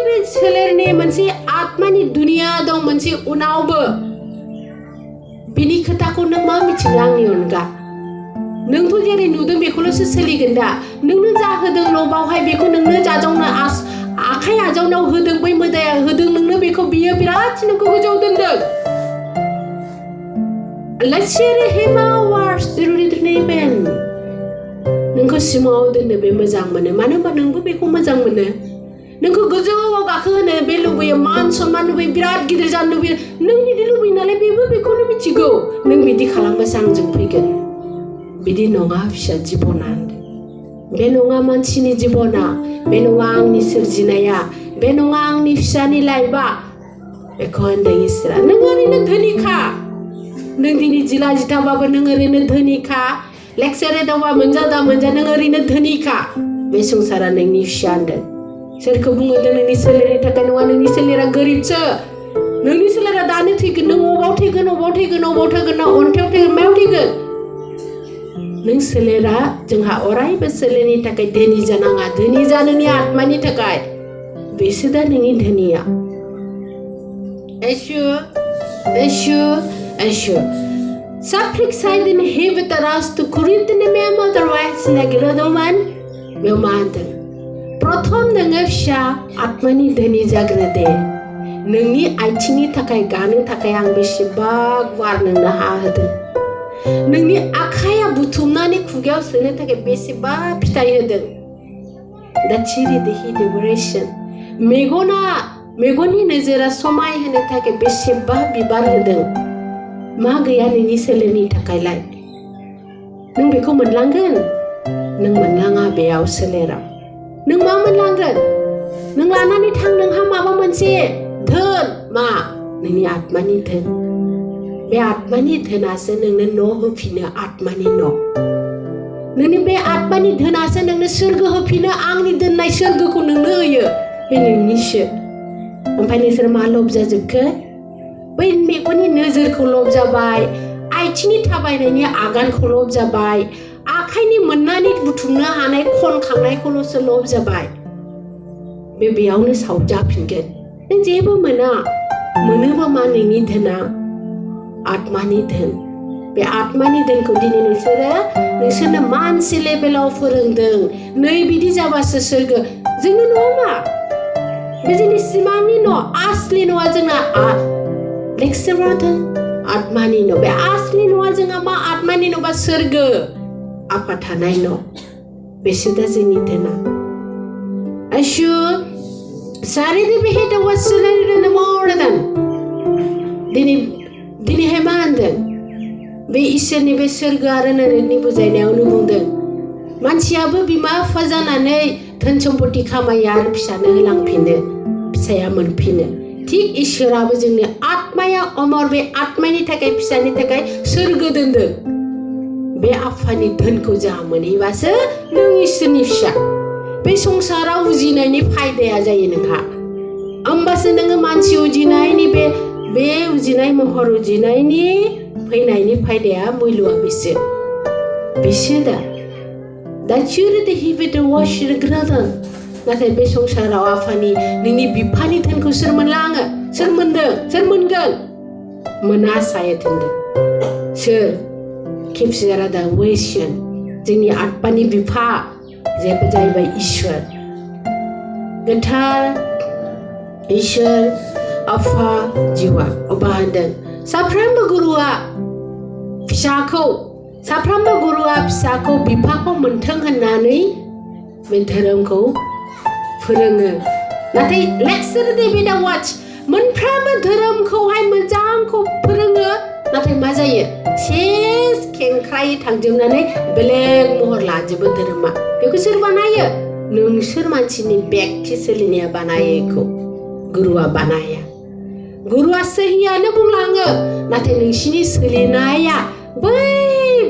बे सोलेरनि मोनसे आत्मानि दुनिया दं मोनसे उनावबो बिनि खोथाखौ नों मा मिथिनो आंनि अनगा नोंथ' जेरै नुदों बेखौल'सो सोलिगोन दा नोंनो जा होदोंल' बावहाय बेखौ नोंनो जाजावनो आखाइ आजावनायाव होदों बै मोदाया होदों नोंनो बेखौ बियो बिराद नोंखौ गोजौआव दोनदों लाइसेरे हेमा वार्स रुरिद्रेबेन नोंखौ सिमाङाव दोननो बे मोजां मोनो मानो होनबा नोंबो बेखौ मोजां मोनो नोंखौ गोजौआव गाखोहोनो बे लुबैयो मान सन्मान लुबैयो बिराद गिदिर जानो लुबैयो नों बिदि लुबैयो नालाय बेबो बेखौनो मिथिगौ नों बिदि खालामबासो आंजों फैगोन बिदि नङा फिसा जिबना बे नङा मानसिनि जिबना बे नङा आंनि सोरजिनाया बे नङा आंनि फिसानि लाइफआ बेखौ होनदों इसोरा नों ओरैनो धोनिखा नों दिनै जिला जिथाबाबो नों ओरैनो धोनिखा लेक्सारे दावबा मोनजा नों ओरैनो धोनिखा बे संसारा नोंनि फिसा होनदों सोरखौ बुङोदों नोंनि सोलेरनि थाखाय नङा नोंनि सोलेरा गोरिबसो नोंनि सोलेरा दानो थैगोन नों अबाव थैगोन ना अन्थायाव थैगोन मायाव थैगोन नों सोलेरा जोंहा अरायबो सोलेरनि थाखाय धोनि जानाङा धोनि जा नोंनि आत्मानि थाखाय बेसो दा नोंनि धोनिया Eshu Saprik saydın hebe tarastu kuritini mema darwais nagirodoman bemanten Prothom नोङो फिसा आत्मानि धोनि जाग्रोदे नोंनि आथिंनि थाखाय गानो थाखाय आं बेसेबा गुवार नोंनो हा होदों नोंनि आखाइया बुथुमनानै खुगायाव सोनो थाखाय बेसेबा फिथाइ होदों दाचिरि देहि डेकोरेशन मेगननि नोजोरा समाय होनो थाखाय बेसेबा बिबार होदों मा गैया नोंनि सोलेरनि थाखायलाय नों बेखौ मोनलांगोन नों मोनलाङा बेयाव सोलेराव नों मा मोनलांगोन नों लानानै थां नोंहा माबा मोनसे धोन मा नोंनि आत्मानि धोन बे आत्मानि धोनासो नोंनो न' होफिनो आत्मानि न' नोंनि बे आत्मानि धोनासो नोंनो सोरगो होफिनो आंनि दोननाय सोरगोखौ नोंनो होयो बे नोंनिसो ओमफ्राय नोंसोर मा लब जाजोबखो बै मेगननि नोजोरखौ लब जाबाय आथिंनि थाबायनायनि आगानखौ लब जाबाय आखाइनि मोननानै बुथुमनो हानाय खनखांनायखौल'सो लब जाबाय बेयावनो सावजाफिनगोन नों जेबो मोनोबा मा नोंनि धोना आत्मानि धोन बे आत्मानि धोनखौ दिनै नोंसोरनो मानसि लेभेलाव फोरोंदों नै बिदि जाबासो सोरगो जोंनि न'आ मा बे जोंनि सिमांनि न' आसलि न'आ जोंना लेक्साराथों आत्मानि न' बे आसलि न'आ जोंहा मा आत्मानि न' बा सोरगो आफा थानाय न' बेसो दा जोंनि धोना आशु सारिदि बेहेदा वासुलायनो मावदों दिनैहाय मा होनदों बे इसोरनि बे सोरगो आरो नोरकनि बुजायनायावनो बुंदों मानसियाबो बिमा बिफा जानानै धोन सम्पति खामायो आरो फिसानो होलांफिनो फिसाया मोनफिनो थिग इसोराबो जोंनि आत्माया अमर बे आत्मानि थाखाय फिसानि थाखाय सोरगो दोनदों बे आफानि धोनखौ जोंहा मोनहैबासो नों इसोरनि फिसा बे संसाराव उजिनायनि फायदाया जायो नोंहा होमबासो नोङो मानसि उजिनायनि बे उजिनाय महर उजिनायनि फैनायनि फायदाया मुल्यआ बेसो दा चुरते हिबेद वाशिर ग्रादान नाथाय बे संसाराव आफानि नोंनि बिफानि धोनखौ सोर मोनलाङो सोर मोनदों सोर मोनगोन मोना सायो थोनदों सोर खेबसे दा वेशन जोंनि आत्मानि बिफा जेबो जाहैबाय इसोर गोथार इसोर आफा जिवा अबा होनदों साफ्रोमबो गुरुआ फिसाखौ बिफाखौ मोनथों होननानै बे धोरोमखौ फोरोङो नाथाय लेक्सार डेभिडा वाच मोनफ्रोमबो धोरोमखौहाय मोजांखौ फोरोङो नाथाय मा जायो सेस खेंख्रायै थांजोबनानै बेलेग महर लाजोबो धोरोमा बेखौ सोर बानायो नोंसोर मानसिनि बेक्ति सोलिनाया बानायो बेखौ गुरुआ बानाया गुरुआ सहियानो बुंलाङो नाथाय नोंसिनि सोलिनाया बै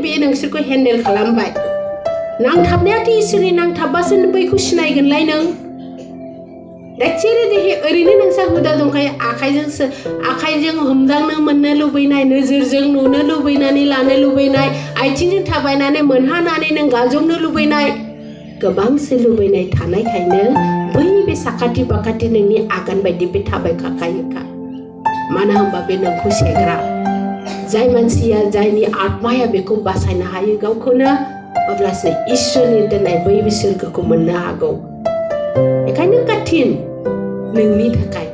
बे नोंसोरखौ हेन्डेल खालामबाय नांथाबनायाथ' इसोरनि नांथाबबासो बैखौ सिनायगोनलाय नों ओरैनो नोंसा हुदा दंखायो आखाइजों हमदांनो मोननो लुबैनाय नोजोरजों नुनो लुबैनानै लानो लुबैनाय आथिंजों थाबायनानै मोनहानानै नों गाजबनो लुबैनाय गोबांसो लुबैनाय थानायखायनो बै बे साखाथि बाखाथि नोंनि आगान बायदि बे थाबायखाखायोखा मानो होनबा बे नोंखौ सेग्रा जाय मानसिया जायनि आत्माया बेखौ बासायनो हायो गावखौनो अब्लासो इसोरनि दोननाय बै बिसोरखौ मोननो हागौ बेखायनो कठिन नोंनि थाखाय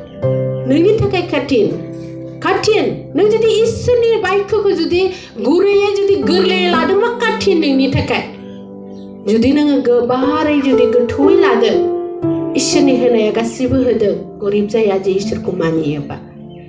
कठिन नों जुदि इसोरनि बाक्यखौ जुदि गुरैयै जुदि गोरलैयै लादोंबा कठिन नोंनि थाखाय जुदि नोङो गोबारै जुदि गोथौयै लादों इसोरनि होनाया गासिबो होदों गरिब जाया जे इसोरखौ मानियोबा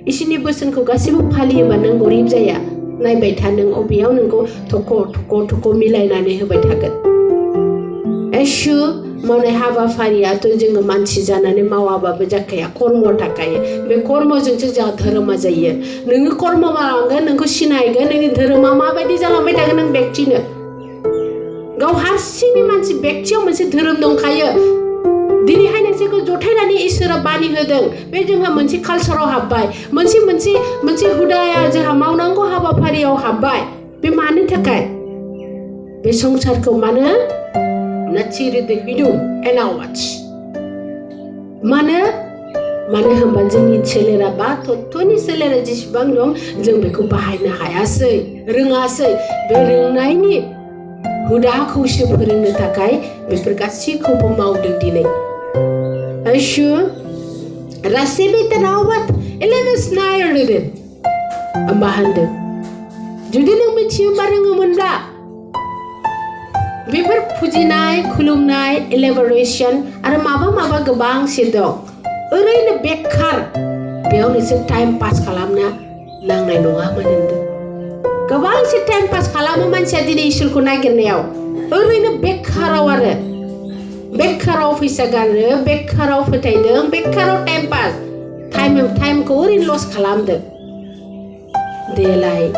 इसोरनि बोसोनखौ गासिबो फालियोबा नों गरिब जाया नायबाय था नों अबेयाव नोंखौ थख' मिलायनानै होबाय थागोन एसु मावनाय हाबाफारियाथ' जोङो मानसि जानानै मावाबाबो जाखाया कर्म थाखायो बे कर्मजोंसो जोंहा धोरोमा जायो नोङो कर्म मावलांगोन नोंखौ सिनायगोन नोंनि धोरोमा माबायदि जालांबाय थागोन नों बेक्तिनो गाव हारसिंनि मानसि बेक्तियाव मोनसे धोरोम दंखायो दिनैहाय नोंसोरखौ जथायनानै इसोरा बानि होदों बे जोंहा मोनसे कालचाराव हाबबाय मोनसे हुदाया जोंहा मावनांगौ हाबाफारियाव हाबबाय बे मानो थाखाय बे संसारखौ मानो मानो होनबा जोंनि सोलेरा बा तत्वनि सोलेरा जेसेबां दं जों बेखौ बाहायनो हायासै रोङासै बे रोंनायनि हुदाखौसो फोरोंनो थाखाय बेफोर गासैखौबो मावदों दिनै आयशु रासेबे रावबात एलेबेस नायरदों मा होनदों जुदि नों मिथियोबा रोङोमोनब्ला बेफोर फुजिनाय खुलुमनाय एलेबरेशन आरो माबा गोबांसे दं ओरैनो बेकार बेयाव नोंसोर टाइम पास खालामना नांनाय नङामोन होनदों गोबांसे टाइम पास खालामो मानसिया दिनै इसोरखौ नागिरनायाव ओरैनो बेकाराव फैसा गारो बेकाराव फोथायदों बेकाराव टाइम पास टाइमखौ ओरैनो लस खालामदों देलाय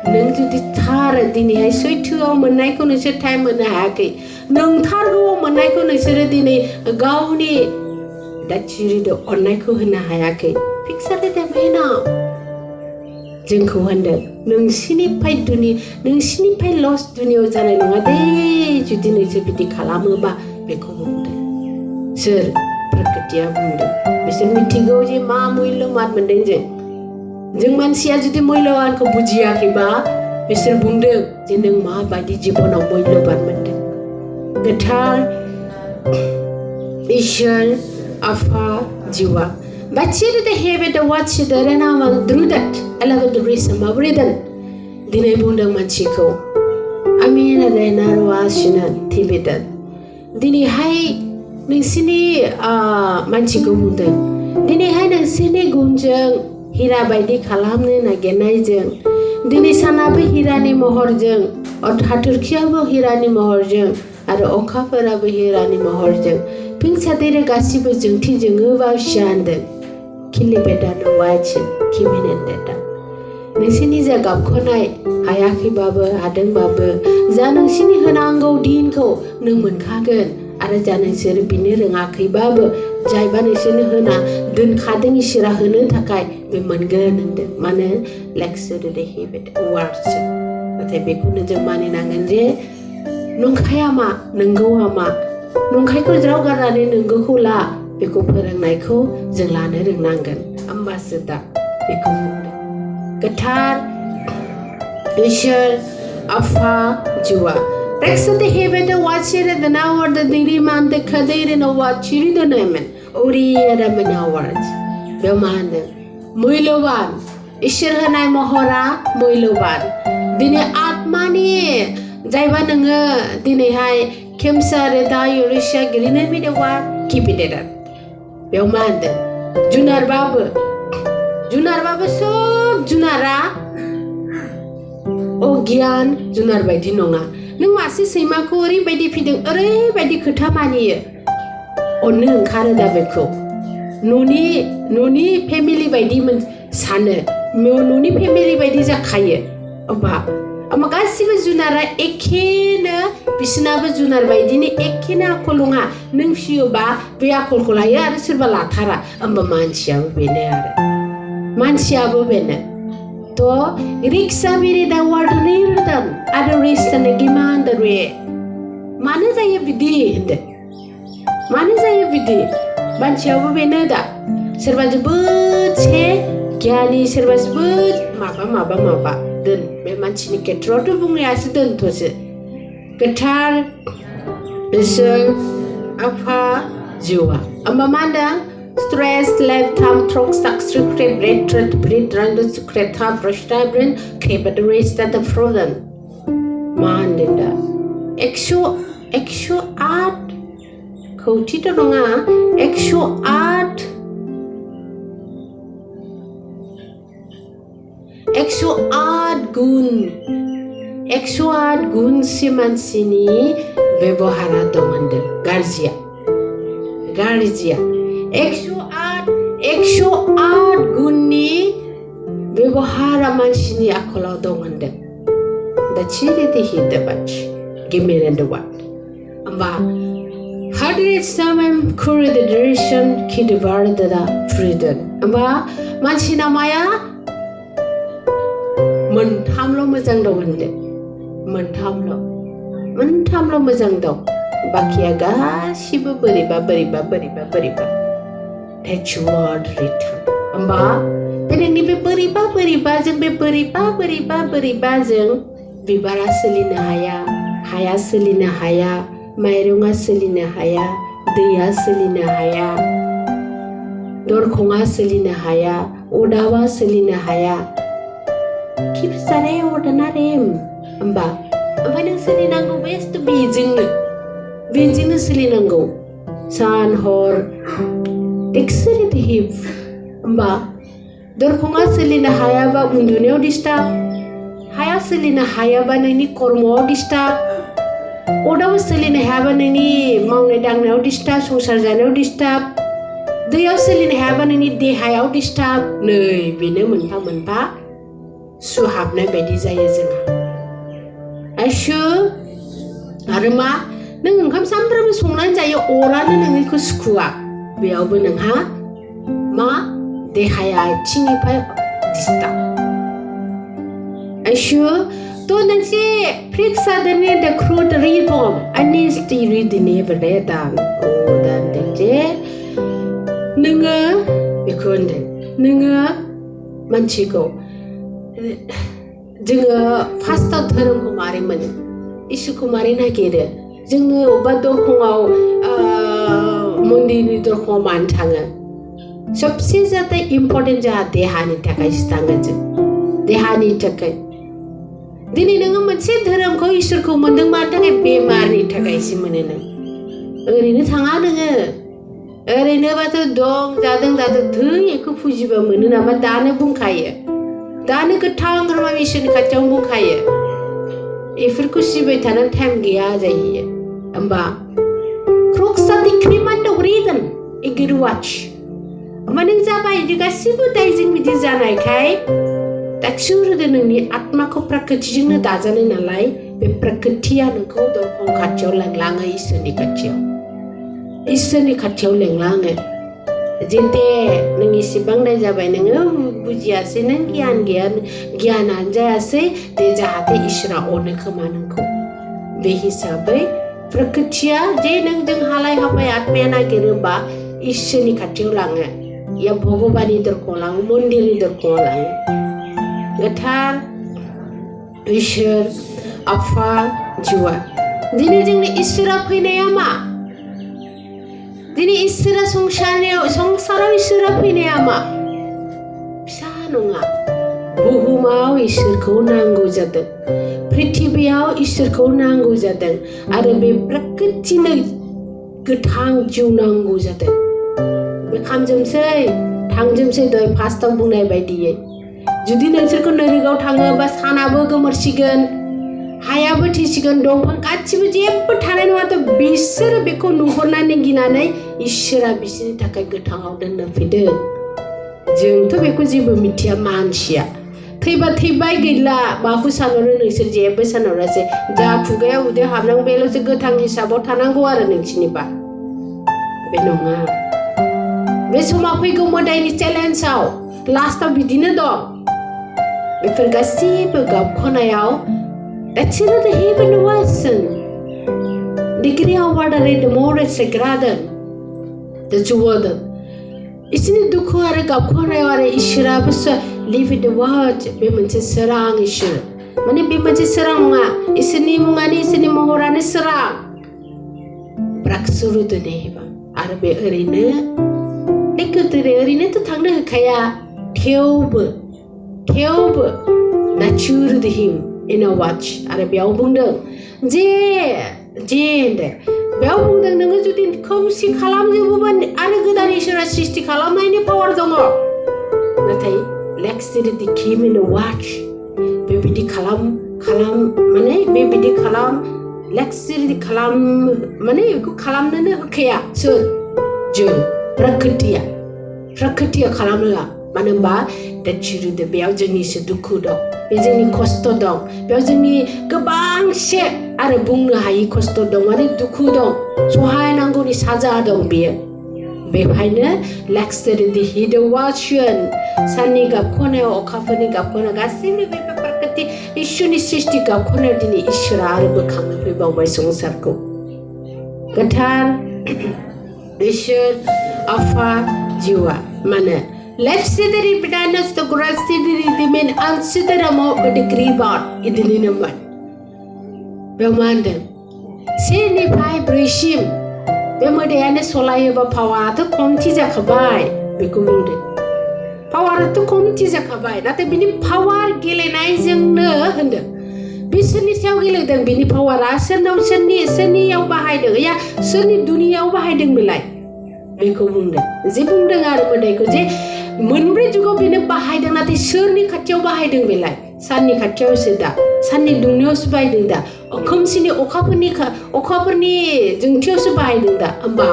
नों जुदि थार दिनैहाय सैथोआव मोननायखौ नोंसोर टाइम मोननो हायाखै नोंथारगौआव मोननायखौ नोंसोरो दिनै गावनि दाचिरिदो अननायखौ होनो हायाखै फिक्सार देमेना जोंखौ होनदों नोंसिनिफ्राय लस दुनियाव जानाय नङा दे जुदि नोंसोर बिदि खालामोबा बेखौ बुंदों सोर प्रकृतिया बुंदों बिसोर मिथिगौ जे मा मुल्यमान मोनदों जों मानसिया जुदि मुल्यवानखौ बुजियाखैबा बिसोर बुंदों जे नों माबायदि जिबनाव मुल्यवान मोनदों गोथार इसोर आफा जिवा बाचिर दे हेबे द वाच द रेनामान द्रुदत अलग द रिसम माब्रेदन दिनै बुंदों मानसिखौ आमिना रेनारवा सिना थिबेदन दिनैहाय नोंसिनि मानसिखौ बुंदों दिनैहाय नोंसिनि गुनजों हीरा बायदि खालामनो नागिरनायजों दिनै सानाबो हीरानि महरजों हाथरखियाबो हीरानि महरजों आरो अखाफोराबो हीरानि महरजों फिंसादेरे गासिबो जोंथि जोङोबा सियान्दों खिलिबेदानो वाइचिन खिमिनेन्देदा नोंसिनि जा गाबख'नाय हायाखैबाबो हादोंबाबो जा नोंसिनि होनांगौ दिनखौ नों मोनखागोन आरो जा नोंसोर बिनो रोङाखैबाबो जायबा नोंसोरनो होना दोनखादों इसोरा होनो थाखाय बे मोनगोन होनदों मानो लेक्सोर दे हेबेट वार्ड्स नाथाय बेखौनो जों मानिनांगोन जे नंखाया मा नंगौआ मा नंखायखौ ज्राव गारनानै नंगौखौ ला बेखौ फोरोंनायखौ जों लानो रोंनांगोन होमबासो दा बेखौ बुंदों गोथार इसोर आफा जिउआ Preksate hebede wachire the now the diriman the kadere no wachiri the nemen ori ramana words Bemande Muilovan Ishir hanai mohora Muilovan Dine atmani Jaivananga Dine hai Kimsa reda yurisha green video war keep it up Bemande Junar Babu so Junara O Gian Junar by Dinonga नों मासे सैमाखौ ओरैबायदि फिदों ओरैबायदि खोथा मानियो अननो ओंखारो दा बेखौ न'नि फेमिलि बायदि सानो न'नि फेमिलि बायदि जाखायो अब्ला गासिबो जुनारा एखेनो बिसोरनाबो जुनार बायदिनो एखेनो आखल नङा नों फियोबा बे आखलखौ लायो आरो सोरबा लाथारा होमबा मानसियाबो बेनो To riksa biri da wardan ada ristane gimana re mana saya bidi manusiaबो बेनो दा सोरबा जोबोद गियानि सोरबा जोबोद माबा दोन बे मानसिनि खेत्रआवथ' बुंनायासो दोनथ'सो गोथार इसोर आफा जिउआ होमबा मा होनदों Stress, left thumb, throat, stuck, secret, bread, run the secret, thumb, brush, brain, creep at the race that the frozen. Mandinda. Exo art. Coachita longa. Exo art. Exo art gun simansini bebohara domande. Garzia. Exo art gunni bebohara mansini akolau domande. The chili the hit the batch. Give me the what. Amba. How did it summon curry the direction kidivar the freedom? Amba mansina maya mentamlo mazang domande. Mentamlo mazang dom. Bakia gasibu beriba. That's word written. Amba, then ni beriba jeng beriba jeng bibara selina haya selina haya, mairunga selina haya, deya selina haya, dorkonga selina haya, odawa selina haya. Keep sare odanarem. Amba nang selinanggo best Beijing selinanggo. San hor Dexterity hip. Amba dorkonga selina haya ba unduneo disturb. Haya selina haya ba nani kormo disturb. Odawa selina haya ba nani maune dangneo disturb, songsar janeo disturb. Deyaw selina haya ba nani dehayao disturb. Nei bene मोनफा सुहाबनाय बायदि जायो जोंहा. आशु आरो मा नों ओंखाम सामफ्रामबो संनानै जायो अरानो नोंनिखौ सुखुआ. बेयावबो नोंहा मा देहाया आथिंनिफ्राय दिस्टार्ब. आशु तो नोंसे फ्रिक्सादनि द क्रुड रिबम आनि स्टिरि दिने बरेदान दान देजे नोङो बेखौ होनदों नोङो मानसिखौ जोङो फार्स्टआव धोरोमखौ मारै मोनो इसोरखौ मारै नागिरो जोङो अबेबा दरखङाव मन्दिरनि दरखङाव मानो थाङो सबसे ज्यादा इम्पर्टेन्ट जोंहा देहानि थाखायसो थाङो जों देहानि थाखाय दिनै नोङो मोनसे धोरोमखौ इसोरखौ मोनदों मानि थाखाय बेमारनि थाखायसो मोनो नों ओरैनो थाङा नोङो ओरैनोबाथ' दं जादों धै बेखौ फुजिबा मोनो नामा दानो बुंखायो दानो गोथां धर्म इसोरनि खाथियाव बुंखायो बेफोरखौ सिबाय थानो टाइम गैया जाहैयो होमबा क्रक्सआ दिक्रिमान दौरिगोन एगिर वाच होमबा नों जाबाय बिदि गासिबो दायजों बिदि जानायखाय दाखिउरदो नोंनि आत्माखौ प्रकृतिजोंनो दाजानाय नालाय बे प्रकृतिया नोंखौ दरखं खाथियाव लेंलाङो इसोरनि खाथियाव लेंलाङो जेते नों इसेबां दाय जाबाय नोङो बुजियासै नों गियान गैया गियानानो जायासै दे जाहाथे इसोरा अनो खोमा नोंखौ बे हिसाबै प्रकृतिया जे नों जों हालाय हाफाय आत्माया नागिरोबा इसोरनि खाथियाव लाङो या भगबाननि दरखङाव लाङो मन्दिरनि दरखङाव लाङो गोथार इसोर आफा जिउआ दिनै जोंनि इसोरा फैनाया मा दिनै इसोरा संसाराव इसोरा फैनाया मा फिसा नङा बुहुमाव इसोरखौ नांगौ जादों पृथिबियाव इसोरखौ नांगौ जादों आरो बे प्रकृतिनो गोथां जिउ नांगौ जादों बे खामजोबसै थांजोबसै दहाय फार्स्टआव बुंनाय बायदियै जुदि नोंसोरखौ नोरोगाव थाङोबा सानाबो गोमोरसिगोन हायाबो थैसिगोन दंफां गासिबो जेबो थानाय नङाथ' बिसोरो बेखौ नुहुरनानै गिनानै इसोरा बिसोरनि थाखाय गोथाङाव दोननो फैदों जोंथ' बेखौ जेबो मिथिया मानसिया थैबा थैबाय गैला माखौ सानहरो नोंसोर जेबो सानहरासै जा खुगायाव उदै हाबनांगौ बेल'सो गोथां हिसाबाव थानांगौ आरो नोंसिनिबा बे नङा बे समा फैगौ मोदायनि चेलेन्जआव लास्टआव बिदिनो दं बेफोर गासैबो गाबख'नायाव That's not the heaven wasn't. The Kriya Vadare the more sagradan. The Juwadan. Isn't it Dukhara Gapkora or Ishra live in the watch, Bimanchi Sarang Ishra. Many Bimanchi Saranga, Isinimani, Sinimorani Sarang. Praksuru the neighbor. Arabe Arena. Echo to the arena to Tanga Kaya. Teob. Nature the hymn. In a watch, आरो बेयाव बुंदों जे बेयाव बुंदों नोङो जुदि खोमसि खालामजोबोबा आरो गोदान इसोरा सृष्टि खालामनायनि पावार दङ नाथाय let's do the came in a watch बेबायदि खालाम माने बेबायदि खालाम let's do the खालाम माने बेखौ खालामनोनो होखाया सोर जों प्रकृतिया खालामनो होआ मानो होनबा दा चिरुदे बेयाव जोंनिसो दुखु दं बे जोंनि खस्थ दं बेयाव जोंनि गोबांसे आरो बुंनो हायि खस्थ दं माने दुखु दं सहाय नांगौनि साजा दं बेयो बेवहायनो लेक्सटरि हिदवाशन साननि गाबख'नायाव अखाफोरनि गाबख'नायाव गासैबो बे प्रकृति इसोरनि सृष्टि गाबख'नायाव दिनै इसोरा आरो बोखांनो फैबावबाय संसारखौ गोथार इसोर आफा जिउआ माने Let's say that it bedanas the grass the men I'll sit there a more with the greenbot in the liniment. Belmandan. Say the vibration. Bemodiana solaiva power to come Tizakabai, Becumde. Power to come Tizakabai, not a bini power gilenizing nerve. Business young than bini power, I send out Sunny out behind the ya, Sunny Dunia behind me like. Becumde. Zibunda Aramadeco. मोनब्रै जुगाव बेनो बाहायदों नाथाय सोरनि खाथियाव बाहायदों बेलाय साननि खाथियावसो दा साननि दुंनायावसो बाहायदों दा खोमसिनि अखाफोरनि जोंथियावसो बाहायदों दा होमबा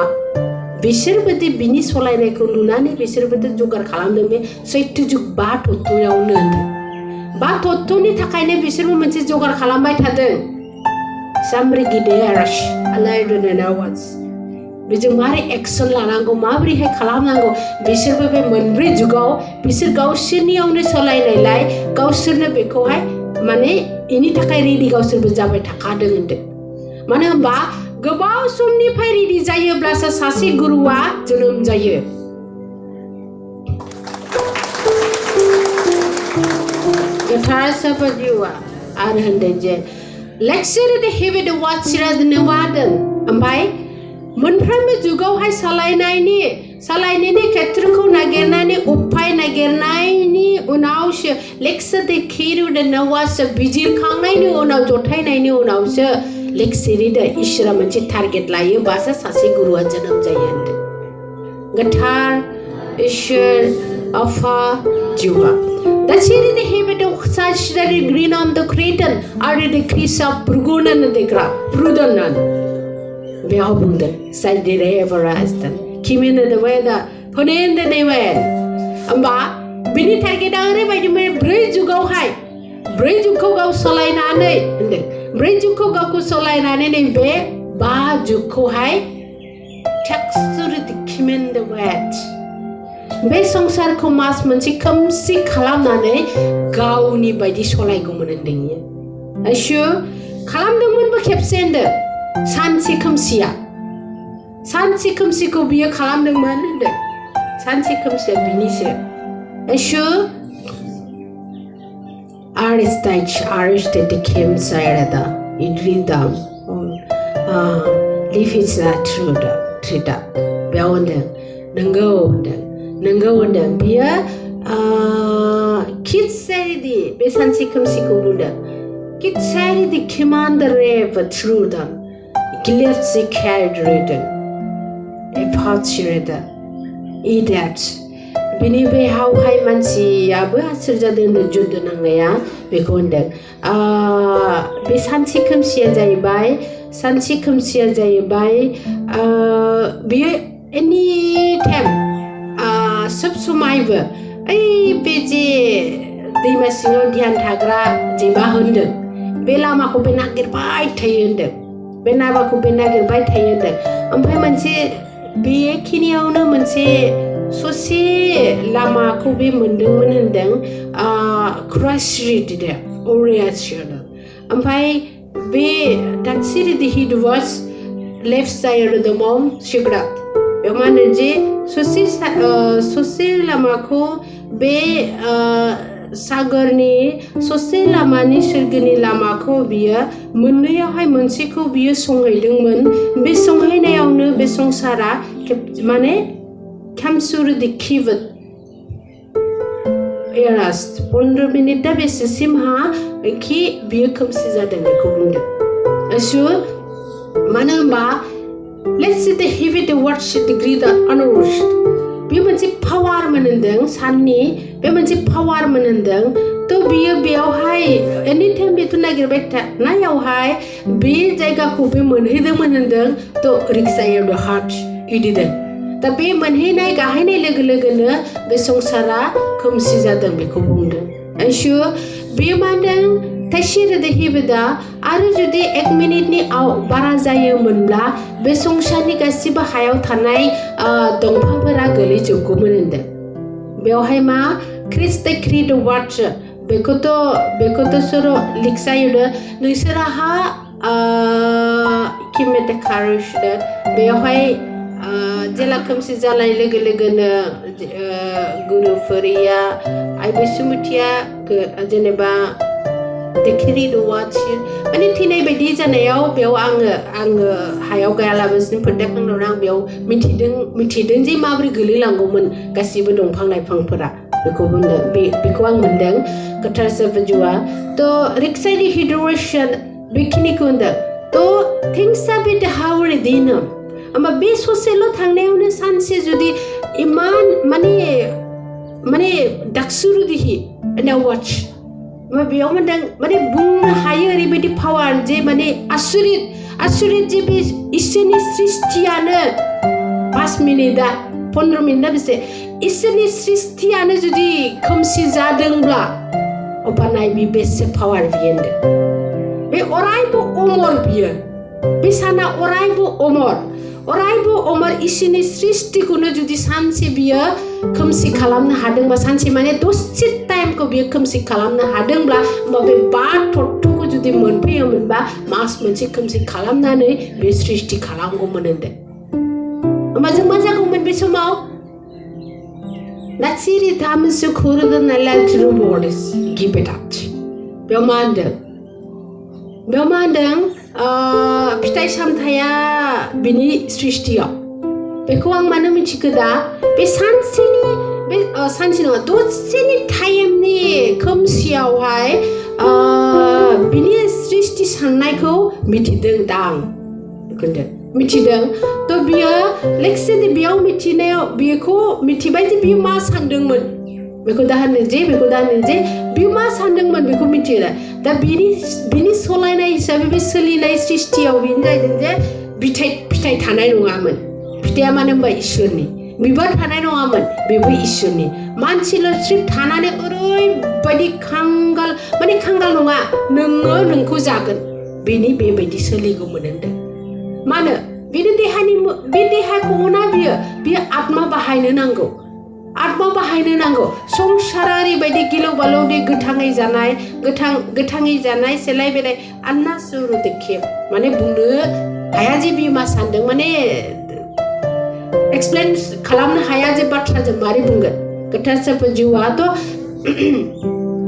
बिसोरबोदि बिनि सलायनायखौ नुनानै बिसोरबोदि जगार खालामदों बे सैथो जुग 5 तत्वयावनो 5 तत्वनि थाखायनो बिसोरबो मोनसे जगार खालामबाय थादों सामब्रि गिदेरस आलायदोना वास बेजों मारै एक्शन लानांगौ माबोरैहाय खालामनांगौ बिसोरबो बे मोनब्रै जुगाव बिसोर गावसोरनियावनो सोलायनायलाय गावसोरनो बेखौहाय माने इनि थाखाय रेडि गावसोरबो जाबाय थाखादों होनदों मानो होनबा गोबाव समनिफ्राय रेडि जायोब्लासो सासे गुरुआ जोनोम जायो गोथार साफाजिवा आरो होनदों जे लेक्सार द हेभि द वाचरा द नवादन ओमफ्राय मोनफ्रोमबो जुगावहाय सालायनायनि खेत्रखौ नागिरनानै उपाय नागिरनायनि उनावसो लेक्सार द खिरु द नवासो बिजिरखांनायनि उनाव जथायनायनि उनावसो लेक्सारि द इसोरा मोनसे टारगेट लायोबासो सासे गुरुआ जोनोम जायो होनदों गोथार इसोर आफा जिउआ दासिरि द हेभि द साशदारि ग्रीन ऑन द क्रेटन आरो द क्रिसा प्रुगुनन देग्रा प्रुदनन बेयाव बुंदों साइडेर एभारास्टन किमिनो द वेदा फनेन द नेवेन होमबा बिनि टारगेटआ ओरैबायदि 4 जुगावहाय 4 जुगखौ गाव सोलायनानै होनदों 4 जुगखौ गावखौ सोलायनानै नैबे 5 जुगखौहाय टेक्सचर द किमिन द वेट बे संसारखौ मास मोनसे खोमसि खालामनानै गावनि बायदि सलायगौमोन होनदों आयशु खालामदोंमोनबो खेबसे होनदों सानसे खोमसिखौ बियो खालामदोंमोन होनदों सानसे खोमसिया बिनिसो एसु arrested campsite idridam live is true बेयाव होनदों नंगौ होनदों बियो किडसारिदि बे सानसे खोमसिखौ बुंदों किडसारिदि commander of truth गिलियरसि carried एफाचिरेदा इडेट बिनि बेहावहाय मानसियाबो आसुर जादों जुद्ध नांनाया बेखौ होनदों बे सानसे खोमसिया जाहैबाय बियो एनि टाइम सब समायबो बे जे दैमा सिङाव ध्यान थाग्रा जेबा होनदों बे लामाखौ बे नागिरबाय थायो होनदों ओमफ्राय मोनसे बेखिनियावनो मोनसे ससे लामाखौ बे मोनदोंमोन होनदों क्रसरिड ओरियासियन ओमफ्राय बे दाक्सिरिद he was left side of the mom शिग्रा बेयाव मा होनो जे ससे लामाखौ बे सागरनि ससे लामानि सोरगोनि लामाखौ बियो मोननैयावहाय मोनसेखौ बियो संहैदोंमोन बे संहैनायावनो बे संसारा माने Kamsur the Kivat Erast 15 minutes बेसेसिमहा कि बियो खोमसि जादों बेखौ बुंदों Assure मानो होनबा let's say the heavy the watch the greed unrushed बे मोनसे पावार मोनदों साननि बे मोनसे पावार मोनदों तो बियो बेयावहाय एनी टाइम बेखौ नागिरबाय थानायावहाय बे जायगाखौ बे मोनहैदोंमोन होनदों तो रिक्सायाव द हार्ट इदिदों दा बे मोनहैनाय गाहैनाय लोगो बे संसारा खोमसि जादों बेखौ बुंदों आइसु बे मा होनदों थाइसिरदे हिबदा आरो जुदि 1 मिनिटनि बारा जायोमोनब्ला बे संसारनि गासिबो हायाव थानाय दंफांफोरा गोलैजोबगौमोन होनदों बेवहाय मा क्रिस्टे क्रिड वाटर बेखौथ' सर' लिक्सायोदो नोंसोराहा किमेटे खारुसदो बेवहाय जेला खोमसि जानाय लोगोनो गुरुफोरिया आइ बैसुमुथिया जेनेबा देखिरि दवाची माने थैनाय बायदि जानायाव बेयाव आङो हायाव गायालाबासिनो फोरदाखांनायाव आं बेयाव मिथिदों जे माबोरै गोलैलांगौमोन गासिबो दंफां लाइफांफोरा बेखौ बुंदों बेखौ आं मोनदों गोथार सफजुआ तो रिक्सानि हिड्रेशन बेखिनिखौ होनदों तो थिंग्सआ बे हावरे दिनम ओमबा बे ससेल' थांनायावनो सानसे जुदि इमान माने दाक्सुरुदिहि ना वाच मा बेयाव मोनदों माने बुंनो हायो ओरैबायदि पावार जे माने आसुरित जे बे इसोरनि सृष्टियानो 5 मिनिट 15 मिनिट बेसे इसोरनि सृष्टियानो जुदि खोमसि जादोंब्ला अबा नायबि बेसे पावार बियो बे अरायबो अमर बियो बे साना अरायबो अमर इसोरनि सृष्टिखौनो जुदि सानसे बियो खोमसि खालामनो हादोंबा सानसे माने दसे टाइमखौ बियो खोमसि खालामनो हादोंब्ला होमबा बे थत्तखौ जुदि मोनफैयोमोनबा मास मोनसे खोमसि खालामनानै बे सृष्टि खालामगौमोन होनदों होमबा जों मा जागौमोन बे समाव नासिरि थामसो खुरुदों नालाय ट्रुबर्डस गिभ इट आउट बेयाव मा होनदों फिथाइ सामथाया बिनि सृष्टियाव बेखौ आं मानो मिथिगौ दा बे सानसे नङा दसेनि टाइमनि खोमसियावहाय बिनि सृष्टि साननायखौ मिथिदों दां मिथिदों तो बियो लेक्से बेयाव मिथिनायाव बेखौ मिथिबाय जे बियो मा सानदोंमोन बेखौ दा होनो जे बियो मा सानदोंमोन बेखौ मिथियो दा बिनि सलायनाय हिसाबै बे सोलिनाय सृष्टियाव बेनो जाहैदों जे फिथाइ थानाय नङामोन फिथाइया मानो होनबा इसोरनि बिबार थानाय नङामोन बेबो इसोरनि मानसिल' स्ट्रिप थानानै ओरैबायदि खांगाल नङा नोंखौ जागोन बेनि बेबायदि सोलिगौमोन होनदों मानो बिनि बे देहाखौ अना बियो आत्मा बाहायनो नांगौ संसारा ओरैबायदि गिलौ बालौ दै गोथाङै जानाय सेलाय बेलाय आन्ना सुरु देखे माने बुंनो हाया जे बियो मा सानदों माने एक्सप्लेन खालामनो हाया जे बाथ्राजों मारै बुंगोन गोथार साफा जिउआथ'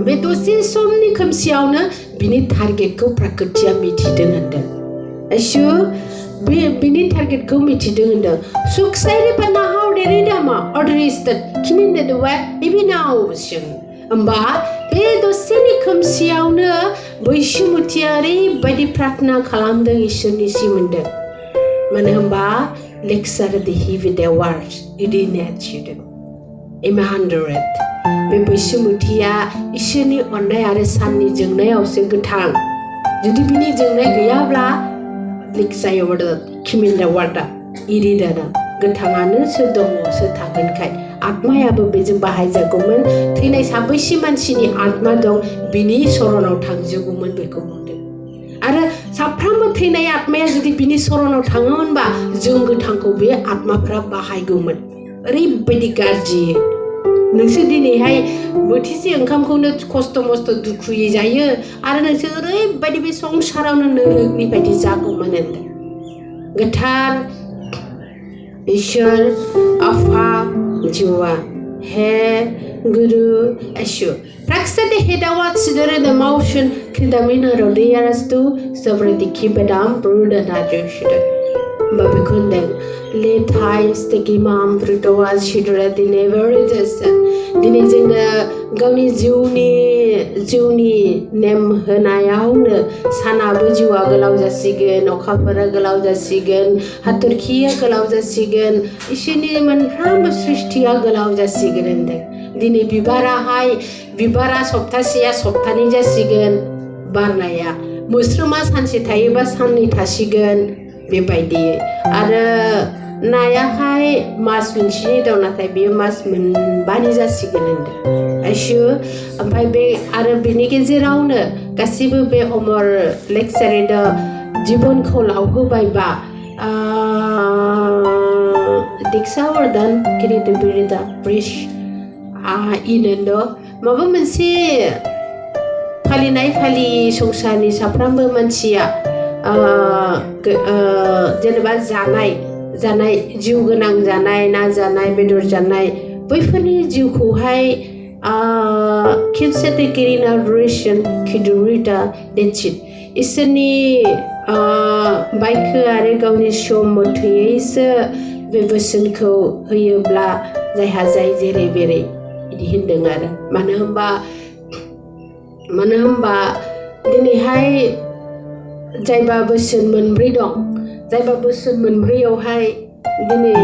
बे दसे समनि खोमसियावनो बिनि टारगेटखौ प्रकृतिया मिथिदों होनदों एसु बिनि टारगेटखौ मिथिदों होनदों सुखसायरि पनाहाव देरै दामा अर्डरिस्टेड खिमिन देदवा इबिनावसिन होमबा बे दसेनि खोमसियावनो बैसुमुथिया ओरैबायदि प्रार्थना खालामदों इसोरनि सोमोन्दो मानो होमबा लेक्सार दि हिभि दे वार्स इडिनेटसिदों इमाहान्डरेट बे बैसुमुथिया इसोरनि अननाय आरो साननि जोंनायावसो गोथां जुदि बिनि जोंनाय गैयाब्ला लेक्सायाव खिमिन वार्डा इरिदाना गोथाङानो सो दङ सो थागोनखाय आत्मायाबो बेजों बाहायजागौमोन थैनाय साबैसे मानसिनि आत्मा दं बिनि सरनाव थांजोबगौमोन बेखौ बुंदों आरो साफ्रोमबो थैनाय आत्माया जुदि बिनि सरनाव थाङोमोनबा जों गोथांखौ बे आत्माफ्रा बाहायगौमोन ओरैबायदि गाज्रि नोंसोर दिनैहाय बोथिसे ओंखामखौनो खस्थ' मस्थ' दुखुयै जायो आरो नोंसोर ओरैबायदि बे संसारावनो नोरकनि बायदि जागौमोन होनदों गोथार ईश्वर आफा जिवा हे गुरु एशु praksa de hedawat sidere de motion kidamina rodiyarastu sabrati kibadam bruda najushida babikunden le thais te kimam brutowas shidra dine veritas dine jena gaवनि जिउनि नेम होनायावनो सानाबो जिउआ गोलाव जासिगोन अखाफोरा गोलाव जासिगोन हाथरखिया गोलाव जासिगोन इसोरनि मोनफ्रोमबो सृष्टिया गोलाव जासिगोन होनदों दिनै बिबारा सप्तासेया सप्तानै जासिगोन बारनाया मोस्रोमा सानसे थायोबा साननै थासिगोन बेबायदि आरो नायाहाय मास मोनसेनि दं नाथाय बेयो मास मोनबानि जासिगोन होनदों आयसु ओमफ्राय बे आरो बेनि गेजेरावनो गासिबो बे अमर लेक्सारेद जिबनखौ लावहोबायबा दिक्सा वरदान किरित बिरिदा ब्रिश इनोndo माबा मोनसे फालि संसारनि साफ्रोमबो मानसिया जेनेबा जानाय जिउ गोनां जानाय ना जानाय बेदर जानाय बैफोरनि जिउखौहाय खेबसे टेकेरिना दुरेशन खिदुरिटा देचिट इसोरनि बायखो आरो गावनि सम मथेयैसो बे बोसोनखौ होयोब्ला जायहा जाय जेरै बेरै बिदि होनदों आरो मानो होनबा दिनैहाय जायबा बोसोन मोनब्रै दं जायबा बोसोन मोनब्रैयावहाय दिनै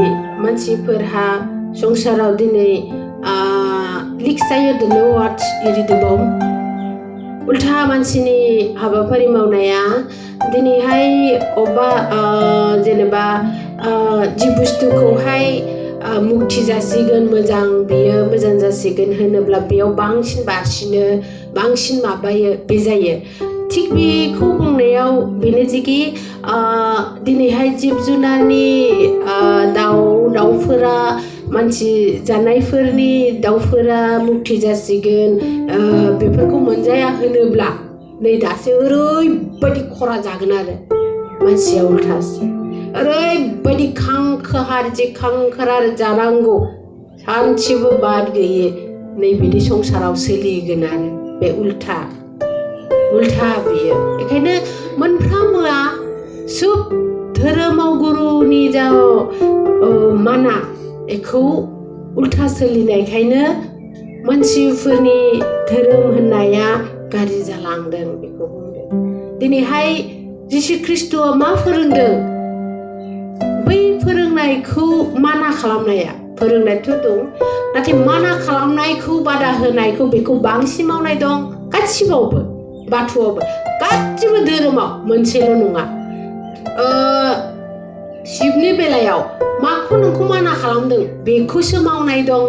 मानसिफोरहा संसाराव दिनै लिक्सायो दोनो वाट इरिदबाव उल्था मानसिनि हाबाफारि मावनाया दिनैहाय अबा जेनेबा जि बुस्थुखौहाय मुक्ति जासिगोन मोजां बियो मोजां जासिगोन होनोब्ला बेयाव बांसिन बारसिनो बांसिन माबायो बे जायो थिग बेखौ बुंनायाव बेनो जेखि दिनैहाय जिब जुनारनि दाउफोरा मानसि जानायफोरनि दाउफोरा मुक्ति जासिगोन बेफोरखौ मोनजाया होनोब्ला नै दासो ओरैबायदि खरा जागोन आरो मानसिया उल्थासो ओरैबायदि खांखोर आरो जानांगौ सानसेबो बाद गैयै नै बिदि संसाराव सोलिगोन आरो बे उल्था बियो बेखायनो मोनफ्रोमबोआ सोब धोरोमाव गुरुनि माना बेखौ उल्था सोलिनायखायनो मानसिफोरनि धोरोम होननाया गाज्रि जालांदों बेखौ बुंदों दिनैहाय जिसु ख्रिस्ट'आ मा फोरोंदों बै फोरोंनायखौ माना खालामनाया फोरोंनायथ' दं नाथाय माना खालामनायखौ बादा होनायखौ बेखौ बांसिन मावनाय दं गासिबावबो बाथौआवबो गासिबो धोरोमाव मोनसेल' नङा शिबनि बेलायाव माखौ नोंखौ माना खालामदों बेखौसो मावनाय दं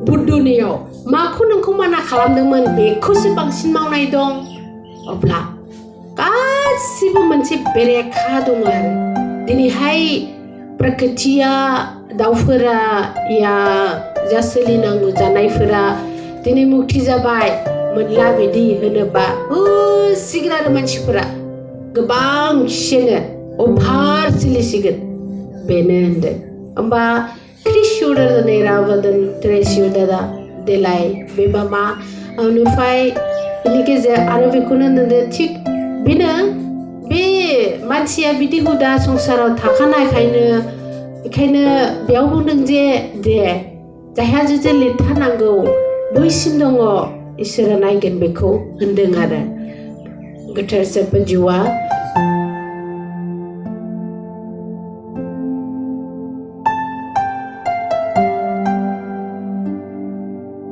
बुद्धनियाव माखौ नोंखौ माना खालामदोंमोन बेखौसो बांसिन मावनाय दं अब्ला गासिबो मोनसे बेरेखा दङ आरो दिनैहाय प्रकृतिया दाउफोरा जा सोलिनांगौ जानायफोरा दिनै मुक्ति जाबाय मोनला बिदि होनोबा सिगोन आरो मानसिफोरा गोबांसिनो अभार सिलिसिगोन बेनो होनदों होमबा क्रिस्टुदा नेरावदन ट्रेसिउदा देलाय बेबा मा उनिफ्राय बिनि गेजेर आरो बेखौनो होनदों थिग बेनो बे मानसिया बिदि हुदा संसाराव थाखानायखायनो बेखायनो बेयाव बुंदों जे दे जायहा जुदि लिरथारनांगौ बैसिम दङ इसोरा नायगोन बेखौ होनदों आरो गोथार जिउआ